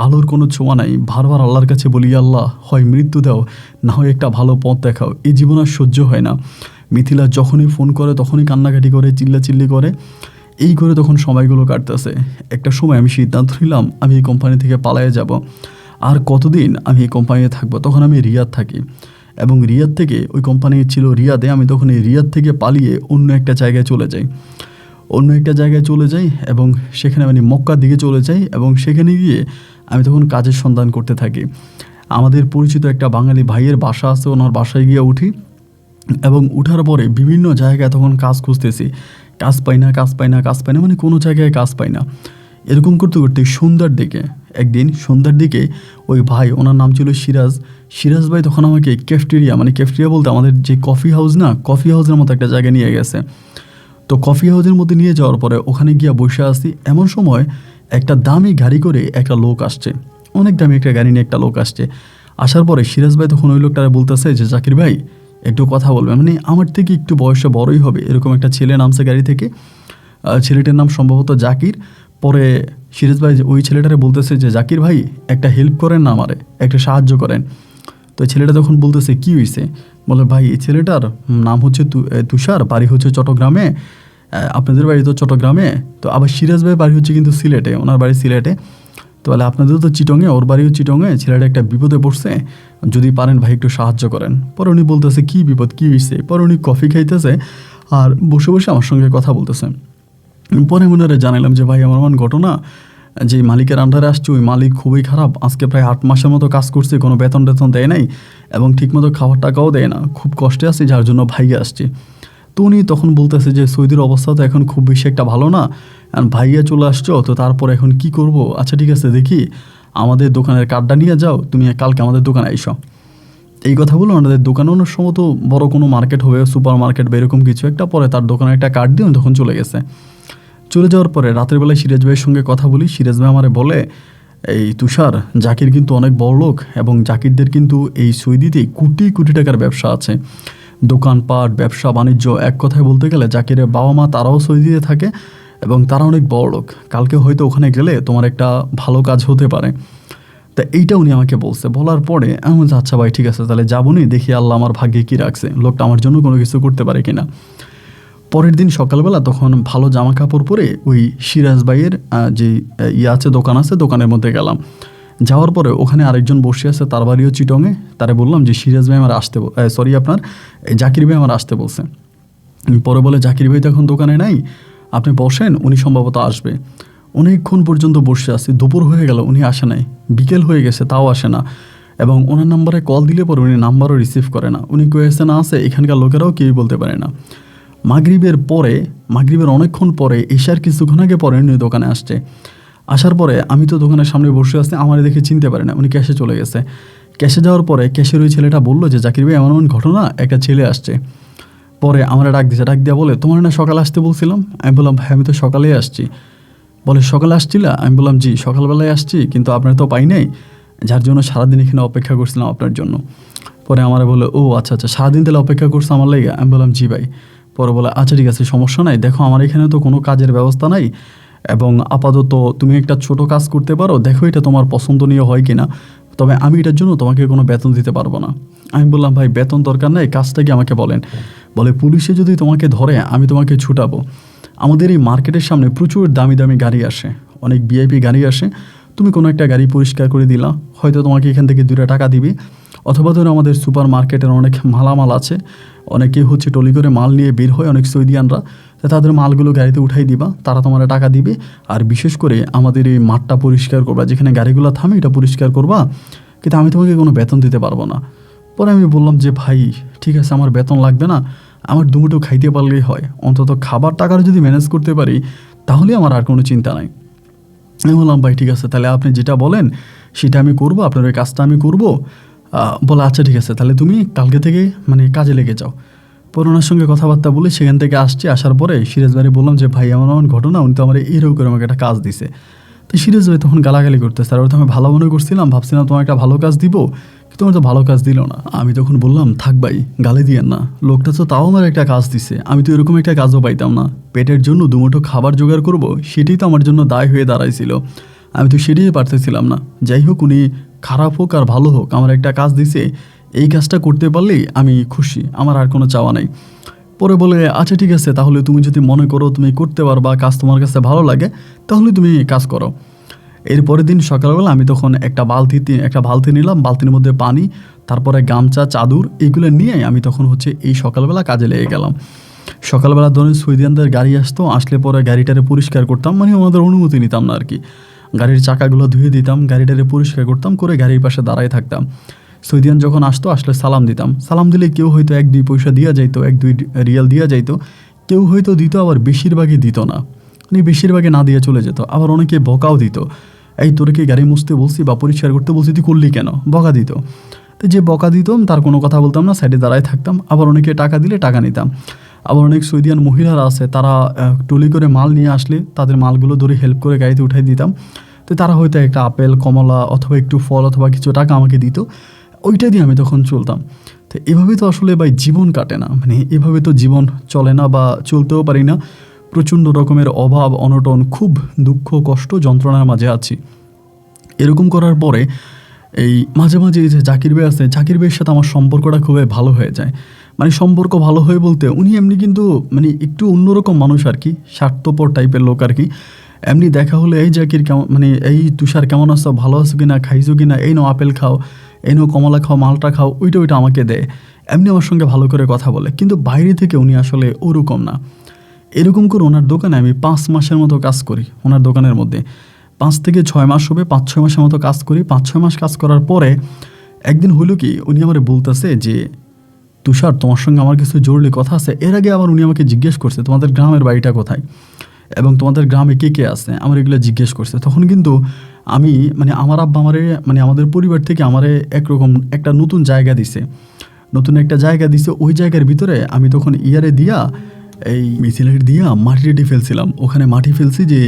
আলোর কোনো ছোঁয়া নাই। বারবার আল্লাহর কাছে বলি, আল্লাহ হয় মৃত্যু দাও, না হয় একটা ভালো পথ দেখাও, এই জীবন আর সহ্য হয় না। মিথিলা যখনই ফোন করে তখনই কান্নাকাটি করে, চিল্লাচিল্লি করে, এই করে তখন সময়গুলো কাটতেছে। একটা সময় আমি সিদ্ধান্ত নিলাম আমি এই কোম্পানি থেকে পালায়ে যাব। আর কতদিন আমি এই কোম্পানিতে থাকবো। তখন আমি রিয়াদ থাকি, এবং রিয়াদ থেকে, ওই কোম্পানি ছিল রিয়াদে, আমি তখন এই রিয়াদ থেকে পালিয়ে অন্য একটা জায়গায় চলে যাই এবং সেখানে মক্কার দিকে চলে যাই, এবং সেখানে গিয়ে আমি তখন কাজের সন্ধান করতে থাকি। আমাদের পরিচিত একটা বাঙালি ভাইয়ের বাসা আছে, ওনার বাসায় গিয়ে উঠি, এবং উঠার পরে বিভিন্ন জায়গায় তখন কাজ খুঁজতেছি, কাজ পাই না, কোনো জায়গায় কাজ পাই না। এরকম করতে করতে একদিন সন্ধ্যার দিকে ওই ভাই, ওনার নাম ছিল সিরাজ ভাই, তখন আমাকে ক্যাফটেরিয়া বলতে আমাদের যে কফি হাউসের মতো একটা জায়গায় নিয়ে গেছে। তো কফি হাউসের মধ্যে নিয়ে যাওয়ার পরে ওখানে গিয়ে বসে আসি। এমন সময় একটা দামি গাড়ি করে একটা লোক আসছে, অনেক দামি একটা গাড়ি নিয়ে একটা লোক আসছে। আসার পরে সিরাজ ভাই তখন ওই লোকটারে বলতেছে যে জাকির ভাই একটু কথা বলবেন, আমার থেকে একটু বয়সে বড়ই হবে এরকম একটা ছেলে নামছে গাড়ি থেকে। ছেলেটার নাম সম্ভবত জাকির। পরে সিরাজ ভাই ওই ছেলেটারে বলতেছে যে জাকির ভাই একটা হেল্প করেন না, আমারে একটা সাহায্য করেন। তো ছেলেটা তখন বলতেছে কি হয়েছে, বলে ভাই এই ছেলেটার নাম হচ্ছে তুষার, বাড়ি হচ্ছে চট্টগ্রামে, আপনাদের বাড়ি তো চট্টগ্রামে, তো আবার সিরাজ ভাই বাড়ি হচ্ছে কিন্তু সিলেটে, ওনার বাড়ি সিলেটে। তো বলে আপনাদের তো চিটংয়ে, ওর বাড়িও চিটংয়ে, ছেলেটা একটা বিপদে পড়ছে, যদি পারেন ভাই একটু সাহায্য করেন। পরে উনি বলতেছে কি বিপদ, কি হয়েছে। পরে উনি কফি খাইতেছে আর বসে বসে আমার সঙ্গে কথা বলতেছে। পরে মনে জানালাম যে ভাই আমার ঘটনা, যে মালিকের আন্ডারে আসছে ওই মালিক খুবই খারাপ, আজকে প্রায় 8 মাসের মতো কাজ করছে, কোনো বেতন টেতন দেয় নাই এবং ঠিকমতো খাওয়ার টাকাও দেয় না, খুব কষ্টে আছি, যার জন্য ভাইয়া আসছে। তো উনি তখন বলতেছে যে সৌদির অবস্থা তো এখন খুব বেশি একটা ভালো না, ভাইয়া চলে আসছো তো তারপর এখন কি করব, আচ্ছা ঠিক আছে দেখি আমাদের দোকানের কার্ডটা নিয়ে যাও, তুমি কালকে আমাদের দোকানে আইসো। এই কথা বলে ওনাদের দোকানে অন্য সম্ভবত বড় কোনো মার্কেট হবে, সুপার মার্কেট বা এরকম কিছু একটা, পরে তার দোকানে একটা কার্ড দিয়ে তখন চলে গেছে। চলে যাওয়ার পরে রাতের বেলায় সিরাজ ভাইয়ের সঙ্গে কথা বলি। সিরাজ ভাই আমারে বলে, এই তুষার, জাকির কিন্তু অনেক বড় লোক এবং জাকিরদের কিন্তু এই সৌদিতে কোটি কোটি টাকার ব্যবসা আছে, দোকানপাট, ব্যবসা বাণিজ্য, এক কথায় বলতে গেলে জাকিরের বাবা মা তারাও সৌদিতে থাকে এবং তারা অনেক বড় লোক, কালকে হয়তো ওখানে গেলে তোমার একটা ভালো কাজ হতে পারে। তা এইটা উনি আমাকে বলছে। বলার পরে আমি বলছি আচ্ছা ভাই ঠিক আছে, তাহলে যাবো নি, দেখি আল্লাহ আমার ভাগ্যে কী রাখছে, লোকটা আমার জন্য কোনো কিছু করতে পারে কিনা। পরের দিন সকালবেলা তখন ভালো জামা কাপড় পরে ওই সিরাজ ভাইয়ের যে আছে দোকান আছে, দোকানের মধ্যে গেলাম। যাওয়ার পরে ওখানে আরেকজন বসে আছে, তার বাড়িও চিটংয়ে। তারে বললাম যে সিরাজ ভাই আমার আসতে আপনার জাকির ভাই আমার আসতে বলছে। পরে বলে জাকির ভাই তো এখন দোকানে নাই, আপনি বসেন, উনি সম্ভবত আসবে। অনেকক্ষণ পর্যন্ত বসে আছি, দুপুর হয়ে গেল, উনি আসে নাই, বিকেল হয়ে গেছে তাও আসে না, এবং ওনার নাম্বারে কল দিলে পরে উনি নাম্বারও রিসিভ করে না। উনি কয়েছে না আছে, এখানকার লোকেরাও কেউই বলতে পারে না। মাগরিবের অনেকক্ষণ পরে, এশার কিছুক্ষণ আগে পরে উনি দোকানে আসছে। আসার পরে আমি তো দোকানের সামনে বসে আছি, আমার দেখে চিনতে পারে না, উনি ক্যাশে চলে গেছে। ক্যাশে যাওয়ার পরে ক্যাশের ওই ছেলেটা বললো যে জাকির ভাই এমন এমন ঘটনা, একটা ছেলে আসছে। পরে আমরা ডাক দিয়া বলে, তোমার না সকালে আসতে বলছিলাম? আমি বললাম ভাই আমি তো সকালেই আসছি। বলে সকালে আসছিলা? আমি বললাম জি সকালবেলায় আসছি, কিন্তু আপনার তো পাই নাই, যার জন্য সারাদিন এখানে অপেক্ষা করছিলাম আপনার জন্য। পরে আমার বলে ও আচ্ছা আচ্ছা, সারাদিন তাহলে অপেক্ষা করছে আমার লেগে? আমি বললাম জি ভাই। পরে বলে আচ্ছা ঠিক আছে, সমস্যা নাই, দেখো আমার এখানে তো কোনো কাজের ব্যবস্থা নাই এবং আপাতত তুমি একটা ছোট কাজ করতে পারো, দেখো এটা তোমার পছন্দনীয় হয় কিনা, তবে আমি এটার জন্য তোমাকে কোনো বেতন দিতে পারবো না। আমি বললাম ভাই বেতন দরকার নাই, কাজটা কি আমাকে বলেন। বলে পুলিশে যদি তোমাকে ধরে আমি তোমাকে ছুটাবো। আমাদের এই মার্কেটের সামনে প্রচুর দামি দামি গাড়ি আসে, অনেক ভিআইপি গাড়ি আসে, তুমি কোনো একটা গাড়ি পরিষ্কার করে দিলা, হয়তো তোমাকে এখান থেকে 2 টাকা দিবি, অথবা ধরো আমাদের সুপার মার্কেটের অনেক মালামাল আছে, অনেকে হচ্ছে টলি করে মাল নিয়ে বের হয়, অনেক সৌদিয়ানরা, তো তাদের মালগুলো গাড়িতে উঠাই দিবা, তারা তোমার টাকা দিবে। আর বিশেষ করে আমাদের এই মাঠটা পরিষ্কার করবা, যেখানে গাড়িগুলো থামে এটা পরিষ্কার করবা, কিন্তু আমি তোমাকে কোনো বেতন দিতে পারবো না। পরে আমি বললাম যে ভাই ঠিক আছে, আমার বেতন লাগবে না, আমার দুমুটো খাইতে পারলেই হয়, অন্তত খাবার টাকার যদি ম্যানেজ করতে পারি তাহলে আমার আর কোনো চিন্তা নাই। আমি বললাম ভাই ঠিক আছে, তাহলে আপনি যেটা বলেন সেটা আমি করবো, আপনার ওই কাজটা আমি করবো। বলে আচ্ছা ঠিক আছে, তাহলে তুমি কালকে থেকে কাজে লেগে যাও। পরে ওনার সঙ্গে কথাবার্তা বলে সেখান থেকে আসছি। আসার পরে সিরাজ ভাই বললাম যে ভাই এমন এমন ঘটনা, উনি তো আমার এরকম করে আমাকে একটা কাজ দিছে। তো সিরাজ ভাই তখন গালাগালি করতেছে, আর ওটা আমি ভালো মনে করছিলাম, ভাবছিলাম তোমার একটা ভালো কাজ দিব, কিন্তু তোমার তো ভালো কাজ দিল না। আমি তখন বললাম থাক ভাই গালি দিয়েন না, লোকটা তো তাও আমার একটা কাজ দিছে, আমি তো এরকম একটা কাজও পাইতাম না, পেটের জন্য দুমুঠো খাবার জোগাড় করব, সেটাই তো আমার জন্য দায় হয়ে দাঁড়াইছিল, আমি তো সেটাই পারতেছিলাম না। যাই হোক, উনি খারাপ হোক আর ভালো হোক আমার একটা কাজ দিছে, এই কাজটা করতে পারলেই আমি খুশি, আমার আর কোনো চাওয়া নাই। পরে বলে আচ্ছা ঠিক আছে, তাহলে তুমি যদি মনে করো তুমি করতে পারবা, কাজ তোমার কাছে ভালো লাগে, তাহলে তুমি কাজ করো। এর পরের দিন সকালবেলা আমি তখন একটা বালতি নিলাম, বালতির মধ্যে পানি, তারপরে গামছা, চাদর, এগুলো নিয়ে আমি তখন এই সকালবেলা কাজে লেগে গেলাম। সকালবেলা ধরুন সৌদিয়ানদের গাড়ি আসতো, আসলে পরে গাড়িটারে পরিষ্কার করতাম, ওনাদের অনুমতি নিতাম না আর কি, গাড়ির চাকাগুলো ধুয়ে দিতাম, গাড়িটারে পরিষ্কার করতাম, করে গাড়ির পাশে দাঁড়ায় থাকতাম। সৌদিয়ান যখন আসলে সালাম দিতাম, সালাম দিলে কেউ হয়তো 1-2 পয়সা দিয়া যাইতো, 1-2 রিয়াল দিয়া যাইতো, কেউ হয়তো দিত, আবার বেশিরভাগই দিত না, বেশিরভাগে না দিয়ে চলে যেত। আবার অনেকে বকাও দিত, এই তোরে কি গাড়ি মুছতে বলছি বা পরিষ্কার করতে বলছি, তুই করলি কেন, বকা দিত। তো যে বকা দিতাম তার কোনো কথা বলতাম না, সাইডে দাঁড়ায় থাকতাম। আবার অনেকে টাকা দিলে টাকা নিতাম। আবার অনেক সৌদিয়ান মহিলারা আছে, তারা টলি করে মাল নিয়ে আসলে তাদের মালগুলো ধরে হেল্প করে গাড়িতে উঠাই দিতাম। তো তারা হয়তো একটা আপেল, কমলা অথবা একটু ফল অথবা কিছু টাকা আমাকে দিত, ওইটা দিয়ে আমি তখন চলতাম। তো এভাবে তো আসলে ভাই জীবন কাটে না, এভাবে তো জীবন চলে না বা চলতেও পারি না। প্রচণ্ড রকমের অভাব অনটন, খুব দুঃখ কষ্ট যন্ত্রণার মাঝে আছি। এরকম করার পরে এই মাঝে মাঝে এই যে জাকির ভাই আছে, জাকির ভাইয়ের সাথে আমার সম্পর্কটা খুবই ভালো হয়ে যায়। সম্পর্ক ভালো হয়ে বলতে উনি এমনি কিন্তু একটু অন্যরকম মানুষ আর কি, স্বার্থপর টাইপের লোক আর কি। এমনি দেখা হলে এই জাকির কেমন, এই তুষার কেমন আছো, ভালো আছো কিনা, খাইছো কিনা, এই নাও আপেল খাও, এই নাও কমলা খাও, মালটা খাও, ওইটা আমাকে দেয়। এমনি আমার সঙ্গে ভালো করে কথা বলে, কিন্তু বাইরে থেকে উনি আসলে ওরকম না। এরকম করে ওনার দোকানে আমি 5 মাসের মতো কাজ করি। ওনার দোকানের মধ্যে 5 থেকে 6 মাস হবে, 5-6 মাসের মতো কাজ করি। 5-6 মাস কাজ করার পরে একদিন হইল কি, উনি আমারে বলতেছে যে তুষার, তোমার সঙ্গে আমার কিছু জরুরি কথা আছে। এর আগে আবার উনি আমাকে জিজ্ঞেস করছে তোমাদের গ্রামের বাড়িটা কোথায় এবং তোমাদের গ্রামে কে কে আছে, আমার এগুলো জিজ্ঞেস করছে। তখন কিন্তু আমি আমার আব্বা আমাদের পরিবার থেকে আমারে একরকম একটা নতুন জায়গা দিছে, নতুন একটা জায়গা দিছে। ওই জায়গার ভিতরে আমি তখন ইয়ারে দিয়া এই মিথিলের দিয়া মাটি রেডি ফেলছিলাম। ওখানে মাটি ফেলছি যে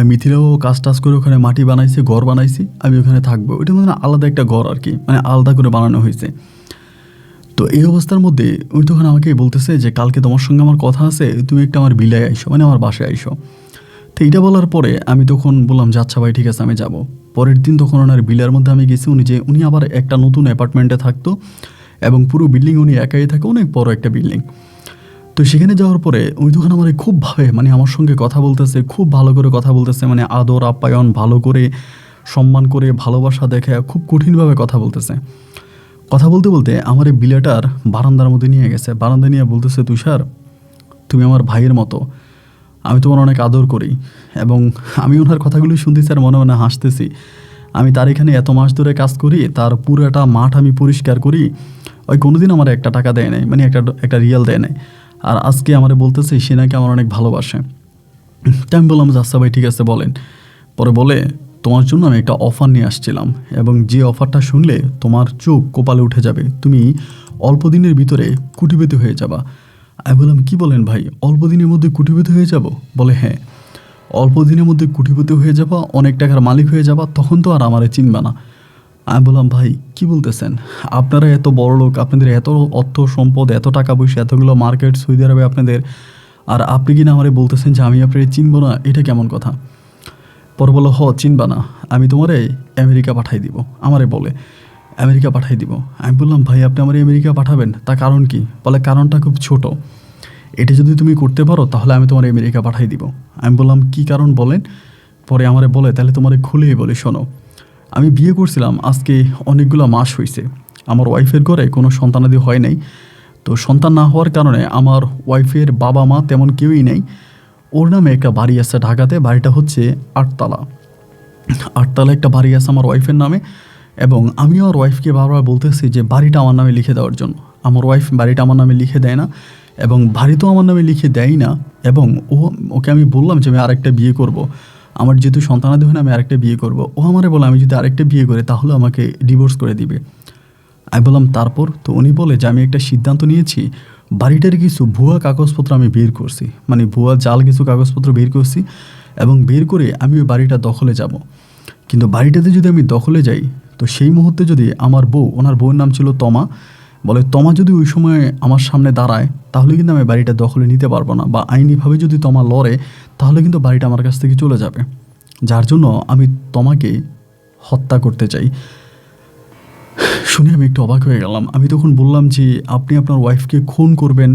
মিথিলেও কাজ টাজ করে ওখানে মাটি বানাইছে, ঘর বানাইছি, আমি ওখানে থাকবো। ওইটা আলাদা একটা ঘর আর কি, আলাদা করে বানানো হয়েছে। তো এই অবস্থার মধ্যে উনি তখন আমাকে বলতেছে যে কালকে তোমার সঙ্গে আমার কথা আছে, তুমি একটা আমার বিলায় আইসো, আমার বাসায় আইসো। তো এইটা বলার পরে আমি তখন বললাম যে আচ্ছা ভাই ঠিক আছে, আমি যাব। পরের দিন তখন ওনার বিলার মধ্যে আমি গেছি। উনি আবার একটা নতুন অ্যাপার্টমেন্টে থাকতো এবং পুরো বিল্ডিং উনি একাই থাকে, অনেক বড় একটা বিল্ডিং। তো সেখানে যাওয়ার পরে উনি তখন আমার খুব আমার সঙ্গে কথা বলতেছে, খুব ভালো করে কথা বলতেছে, আদর আপ্যায়ন ভালো করে, সম্মান করে, ভালোবাসা দেখে খুব কঠিনভাবে কথা বলতেছে। কথা বলতে বলতে আমার এই বিলাটার বারান্দার মধ্যে নিয়ে গেছে। বারান্দা নিয়ে বলতেছে, তুষার, তুমি আমার ভাইয়ের মতো, আমি তোমার অনেক আদর করি। এবং আমি ওনার কথাগুলো শুনতেছি আর মনে মনে হাসতেছি। আমি তার এখানে এত মাস ধরে কাজ করি, তার পুরোটা মাঠ আমি পরিষ্কার করি, ওই কোনোদিন আমার একটা টাকা দেয় নাই, একটা রিয়াল দেয় নাই। আর আজকে আমারে বলতেছে সে নাকি আমার অনেক ভালোবাসে। তাই আমি বললাম যে আচ্ছা ভাই ঠিক আছে বলেন। পরে বলে, তোমার জন্য আমি একটা অফার নিয়ে আসছিলাম এবং যে অফারটা শুনলে তোমার চোখ কপালে উঠে যাবে, তুমি অল্প দিনের ভিতরে কোটিপতি হয়ে যাবা। আমি বললাম কী বলেন ভাই, অল্প দিনের মধ্যে কোটিপতি হয়ে যাব? বলে হ্যাঁ, অল্প দিনের মধ্যে কোটিপতি হয়ে যাবা, অনেক টাকার মালিক হয়ে যাবা, তখন তো আর আমারে চিনবা না। আমি বললাম ভাই কি বলতেছেন, আপনারা এত বড় লোক, আপনাদের এত অর্থ সম্পদ, এত টাকা পয়সা, এতগুলো মার্কেট সৌদি আরবে আপনাদের, আর আপনি কিনা আমারে বলতেছেন যে আমি আপনাকে চিনব না, এটা কেমন কথা? পরে বলো চিনবা না, আমি তোমারে আমেরিকা পাঠাই দিব। আমারে বলে আমেরিকা পাঠাই দিব। আমি বললাম ভাই আপনি আমার আমেরিকা পাঠাবেন, তা কারণ কি? বলে কারণটা খুব ছোট, এটা যদি তুমি করতে পারো তাহলে আমি তোমার আমেরিকা পাঠাই দিব। আমি বললাম কি কারণ বলেন? পরে আমারে বলে তাহলে তোমারে খুলেই বলে, শোনো, আমি বিয়ে করছিলাম আজকে অনেকগুলো মাস হয়েছে, আমার ওয়াইফের ঘরে কোনো সন্তানাদি হয় নাই। তো সন্তান না হওয়ার কারণে আমার ওয়াইফের বাবা মা তেমন কেউই নেই। ওর নামে একটা বাড়ি আছে ঢাকাতে, বাড়িটা হচ্ছে 8 তলা। 8 তলা একটা বাড়ি আছে আমার ওয়াইফের নামে। এবং আমি আমার ওয়াইফকে বারবার বলতেছি যে বাড়িটা আমার নামে লিখে দেওয়ার জন্য। আমার ওয়াইফ বাড়িটা আমার নামে লিখে দেয় না এবং বাড়ি তো আমার নামে লিখে দেয় না। এবং ওকে আমি বললাম যে আমি আরেকটা বিয়ে করব, আমার যেহেতু সন্তানাদি হয় না, আমি আরেকটা বিয়ে করব। ও আমারে বলে আমি যদি আরেকটা বিয়ে করি তাহলে আমাকে ডিভোর্স করে দিবে। আমি বললাম তারপর? তো উনি বলে যে আমি একটা সিদ্ধান্ত নিয়েছি, বাড়িটার কিছু ভুয়া কাগজপত্র আমি বের করছি, ভুয়া জাল কিছু কাগজপত্র বের করছি এবং বের করে আমি ওই বাড়িটা দখলে যাব। কিন্তু বাড়িটাতে যদি আমি দখলে যাই তো সেই মুহূর্তে যদি আমার বউ, ওনার বউয়ের নাম ছিল তমা, বলে তমা যদি ওই সময় আমার সামনে দাঁড়ায় তাহলে কিন্তু আমি বাড়িটা দখলে নিতে পারবো না, বা আইনিভাবে যদি তমা লড়ে তাহলে কিন্তু বাড়িটা আমার কাছ থেকে চলে যাবে। যার জন্য আমি তমাকে হত্যা করতে চাই। শুনে আমি একটু অবাক হয়ে গেলাম। আমি তখন বললাম যে আপনি আপনার ওয়াইফকে খুন করবেন,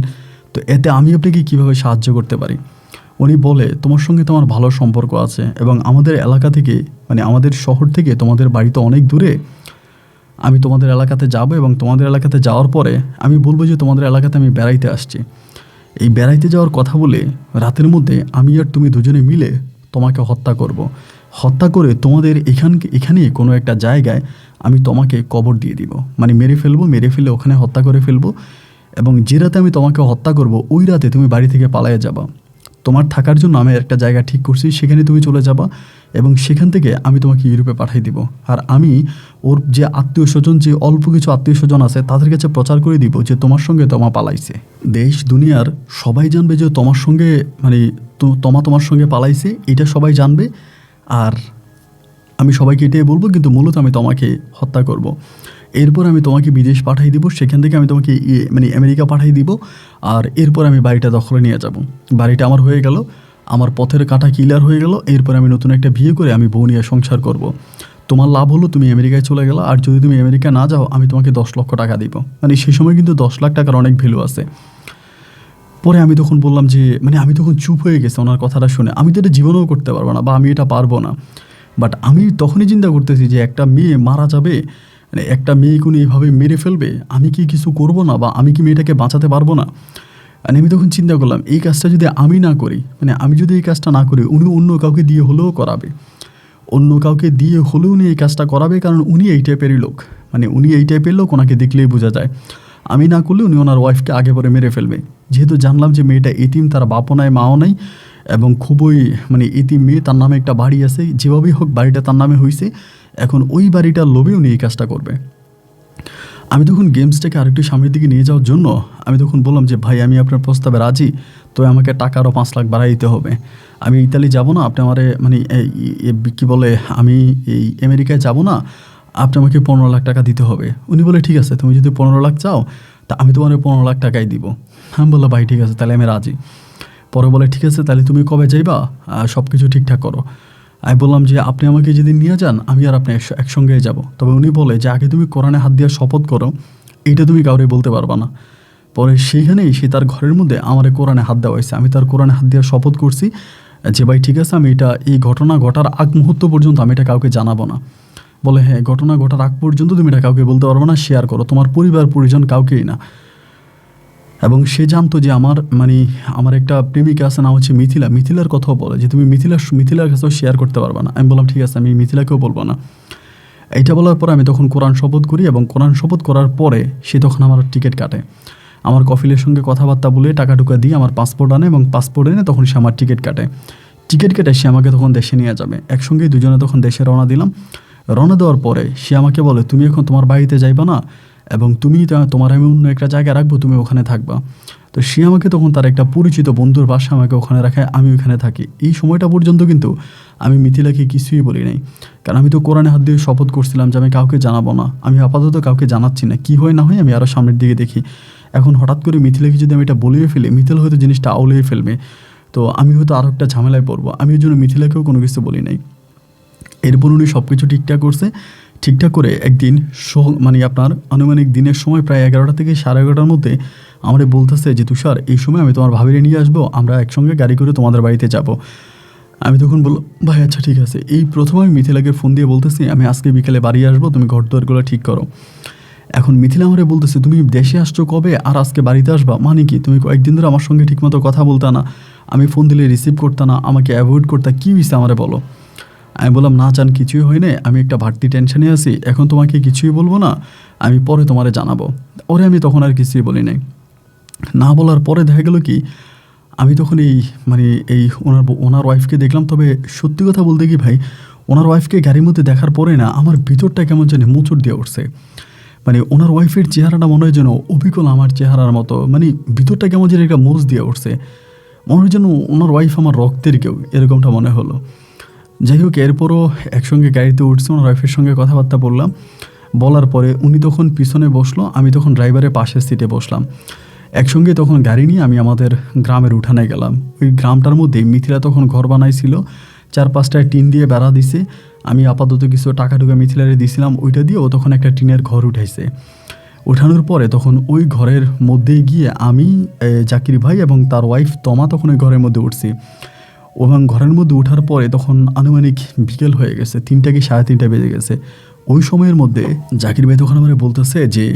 তো এতে আমি আপনাকে কীভাবে সাহায্য করতে পারি? উনি বলে তোমার সঙ্গে তো আমার ভালো সম্পর্ক আছে এবং আমাদের এলাকা থেকে আমাদের শহর থেকে তোমাদের বাড়ি তো অনেক দূরে। আমি তোমাদের এলাকাতে যাব এবং তোমাদের এলাকাতে যাওয়ার পরে আমি বলবো যে তোমাদের এলাকাতে আমি বেড়াইতে আসছি। এই বেড়াইতে যাওয়ার কথা বলে রাতের মধ্যে আমি আর তুমি দুজনে মিলে তোমাকে হত্যা করব। হত্যা করে তোমাদের এখানে কোনো একটা জায়গায় আমি তোমাকে কবর দিয়ে দিব, মেরে ফেলে ওখানে হত্যা করে ফেলবো। এবং যে রাতে আমি তোমাকে হত্যা করব ওই রাতে তুমি বাড়ি থেকে পালিয়ে যাবা। তোমার থাকার জন্য আমি একটা জায়গা ঠিক করছি, সেখানে তুমি চলে যাবা এবং সেখান থেকে আমি তোমাকে ইউরোপে পাঠিয়ে দিব। আর আমি ওর যে আত্মীয় স্বজন, যে অল্প কিছু আত্মীয় স্বজন আছে তাদের কাছে প্রচার করে দিব যে তোমার সঙ্গে তমা পালাইছে। দেশ দুনিয়ার সবাই জানবে যে তোমার সঙ্গে তমা তোমার সঙ্গে পালাইছে, এটা সবাই জানবে। আর আমি সবাইকে এটাই বলবো, কিন্তু মূলত আমি তোমাকে হত্যা করব। এরপর আমি তোমাকে বিদেশ পাঠিয়ে দিব, সেখান থেকে আমি তোমাকে আমেরিকা পাঠিয়ে দিব। আর এরপর আমি বাড়িটা দখলে নিয়ে যাব। বাড়িটা আমার হয়ে গেল, আমার পথের কাঁটা ক্লিয়ার হয়ে গেল। এরপর আমি নতুন একটা বিয়ে করে আমি বউ নিয়ে সংসার করব। তোমার লাভ হলো তুমি আমেরিকায় চলে গেলো, আর যদি তুমি আমেরিকা না যাও আমি তোমাকে 10 লক্ষ টাকা দিব। সেই সময় কিন্তু 10 লাখ টাকার অনেক ভ্যালু আছে। পরে আমি তখন বললাম যে আমি তখন চুপ হয়ে গেছি ওনার কথাটা শুনে। আমি তো এটা জীবনেও করতে পারবো না, বা আমি এটা পারবো না। বাট আমি তখনই চিন্তা করতেছি যে একটা মেয়ে মারা যাবে মানে একটা মেয়েকে উনি এভাবে মেরে ফেলবে, আমি কি কিছু করব না, বা আমি কি মেয়েটাকে বাঁচাতে পারবো না? মানে আমি তখন চিন্তা করলাম এই কাজটা যদি আমি না করি, মানে আমি যদি এই কাজটা না করি, উনি অন্য কাউকে দিয়ে হলেও করাবে, অন্য কাউকে দিয়ে হলেও উনি এই কাজটা করাবে, কারণ উনি এই টাইপেরই লোক। মানে উনি এই টাইপের লোক, ওনাকে দেখলেই বোঝা যায়। আমি না করলে উনি ওনার ওয়াইফকে আগে পরে মেরে ফেলবে। যেহেতু জানলাম যে মেয়েটা এতিম, তার বাপও নাই মাও নাই, এবং খুবই মানে এতিম মেয়ে, তার নামে একটা বাড়ি আছে, যেভাবেই হোক বাড়িটা তার নামে হয়েছে, এখন ওই বাড়িটার লোভে উনি এই কাজটা করবে। আমি তখন গেমসটাকে আরেকটু সামনের দিকে নিয়ে যাওয়ার জন্য আমি তখন বললাম যে ভাই, আমি আপনার প্রস্তাবে রাজি, তো আমাকে টাকা আরও 5 লাখ বাড়াই দিতে হবে। আমি ইতালি যাব না, আপনি আমারে মানে কী বলে, আমি এই আমেরিকায় যাব না, আপনি আমাকে 15 লাখ টাকা দিতে হবে। উনি বলে ঠিক আছে, তুমি যদি 15 লাখ চাও তা আমি তোমার 15 লাখ টাকাই দিব। আমি বললাম ভাই ঠিক আছে, তাহলে আমি রাজি। পরে বলে ঠিক আছে, তাহলে তুমি কবে যাইবা, সব কিছু ঠিকঠাক করো। আমি বললাম যে আপনি আমাকে যেদিন নিয়ে যান আমি আর আপনি একসঙ্গেই যাব। তবে উনি বলে যে আগে তুমি কোরআনে হাত দিয়ে শপথ করো, এইটা তুমি কাউরে বলতে পারবা না। পরে সেইখানেই সে তার ঘরের মধ্যে আমার কোরআনে হাত দেওয়া হয়েছে। আমি তার কোরআনে হাত দিয়ে শপথ করছি যে ভাই ঠিক আছে, আমি এই ঘটনা ঘটার আগ মুহূর্ত পর্যন্ত আমি এটা কাউকে জানাবো না। বলে হ্যাঁ, ঘটনা ঘটার আগ পর্যন্ত তুমি এটা কাউকে বলতে পারবো না, শেয়ার করো, তোমার পরিবার পরিজন কাউকেই না। এবং সে জানতো যে আমার একটা প্রেমিকা আছে, নাম হচ্ছে মিথিলা। মিথিলার কথাও বলে যে তুমি মিথিলার কাছেও শেয়ার করতে পারবে না। আমি বললাম ঠিক আছে, আমি মিথিলাকেও বলবো না। এইটা বলার পরে আমি তখন কোরআন শপথ করি, এবং কোরআন শপথ করার পরে সে তখন আমার টিকিট কাটে। আমার কফিলের সঙ্গে কথাবার্তা বলে টাকা টুকা দিয়ে আমার পাসপোর্ট আনে, এবং পাসপোর্ট এনে তখন সে আমার টিকিট কাটে। টিকিট কেটে সে আমাকে তখন দেশে নিয়ে যাবে। একসঙ্গেই দুজনে তখন দেশে রওনা দিলাম। রওনা দেওয়ার পরে সে আমাকে বলে তুমি এখন তোমার বাড়িতে যাইবা না, এবং তোমার আমি অন্য একটা জায়গায় রাখবো, তুমি ওখানে থাকবা। তো সে আমাকে তখন তার একটা পরিচিত বন্ধুর বাসা আমাকে ওখানে রাখায়, আমি ওখানে থাকি। এই সময়টা পর্যন্ত কিন্তু আমি মিথিলাকে কিছুই বলি নাই, কারণ আমি তো কোরআনে হাত দিয়ে শপথ করছিলাম যে আমি কাউকে জানাবো না। আমি আপাতত কাউকে জানাচ্ছি না, কী হয় না হয় আমি আরও সামনের দিকে দেখি। এখন হঠাৎ করে মিথিলাকে যদি আমি এটা বলেই ফেলি, মিথিলা হয়তো জিনিসটা আউলেই ফেলবে, তো আমি হয়তো আরও একটা ঝামেলায় পড়বো। আমি ওই জন্য মিথিলাকেও কোনো কিছু বলি নাই। এরপর উনি সব কিছু ঠিকঠাক করছে। ঠিকঠাক করে একদিন আপনার আনুমানিক দিনের সময় প্রায় 11টা থেকে 11:30টার মধ্যে আমারে বলতেছে যে তুষার, এই সময় আমি তোমার ভাবিরে নিয়ে আসবো, আমরা একসঙ্গে গাড়ি করে তোমাদের বাড়িতে যাব। আমি তখন বললাম ভাই আচ্ছা ঠিক আছে। এই প্রথম আমি মিথিলাকে ফোন দিয়ে বলতেছি আমি আজকে বিকেলে বাড়ি আসবো, তুমি ঘর দুয়ারগুলো ঠিক করো। এখন মিথিলা আমারে বলতেছে তুমি দেশে আসছো কবে, আর আজকে বাড়িতে আসবা, মানে কি তুমি কয়েকদিন ধরে আমার সঙ্গে ঠিকমতো কথা বলতা না, আমি ফোন দিলে রিসিভ করতা না, আমাকে অ্যাভয়েড করতা, কী হয়েছে আমারে বলো। আমি বললাম না চান, কিছুই হয় না, আমি একটা বাড়তি টেনশনে আছি, এখন তোমাকে কিছুই বলবো না, আমি পরে তোমারে জানাবো। ওরে আমি তখন আর কিছুই বলি নাই। না বলার পরে দেখা গেল কি, আমি তখন এই ওনার ওয়াইফকে দেখলাম। তবে সত্যি কথা বলতে কি ভাই, ওনার ওয়াইফকে গাড়ির মধ্যে দেখার পরে না আমার ভিতরটা কেমন জানি মোচড় দিয়ে উঠছে। মানে ওনার ওয়াইফের চেহারাটা মনে হয় যেন অবিকল আমার চেহারার মতো, মানে ভিতরটা কেমন যেন একটা মোচ দিয়ে উঠছে, মনে হয় যেন ওনার ওয়াইফ আমার রক্তের কেউ, এরকমটা মনে হলো। যাই হোক, এরপরও একসঙ্গে গাড়িতে উঠছে, ওনার ওয়াইফের সঙ্গে কথাবার্তা বললাম। বলার পরে উনি তখন পিছনে বসলো, আমি তখন ড্রাইভারের পাশের সিটে বসলাম। একসঙ্গে তখন গাড়ি নিয়ে আমি আমাদের গ্রামের উঠানে গেলাম। ওই গ্রামটার মধ্যে মিথিলা তখন ঘর বানাইছিল, 4-5টায় টিন দিয়ে বেড়া দিছে। আমি আপাতত কিছু টাকা টুকা মিথিলারে দিয়েছিলাম, ওইটা দিয়ে ও তখন একটা টিনের ঘর উঠাইছে। ওঠানোর পরে তখন ওই ঘরের মধ্যেই গিয়ে আমি, জাকির ভাই এবং তার ওয়াইফ তমা তখন ওই ঘরের মধ্যে উঠছি। এবং ঘরের মধ্যে ওঠার পরে তখন আনুমানিক বিকেল হয়ে গেছে, 3টা কি 3:30 বেজে গেছে। ওই সময়ের মধ্যে জাকির ভাই তখন আমার বলতেছে যে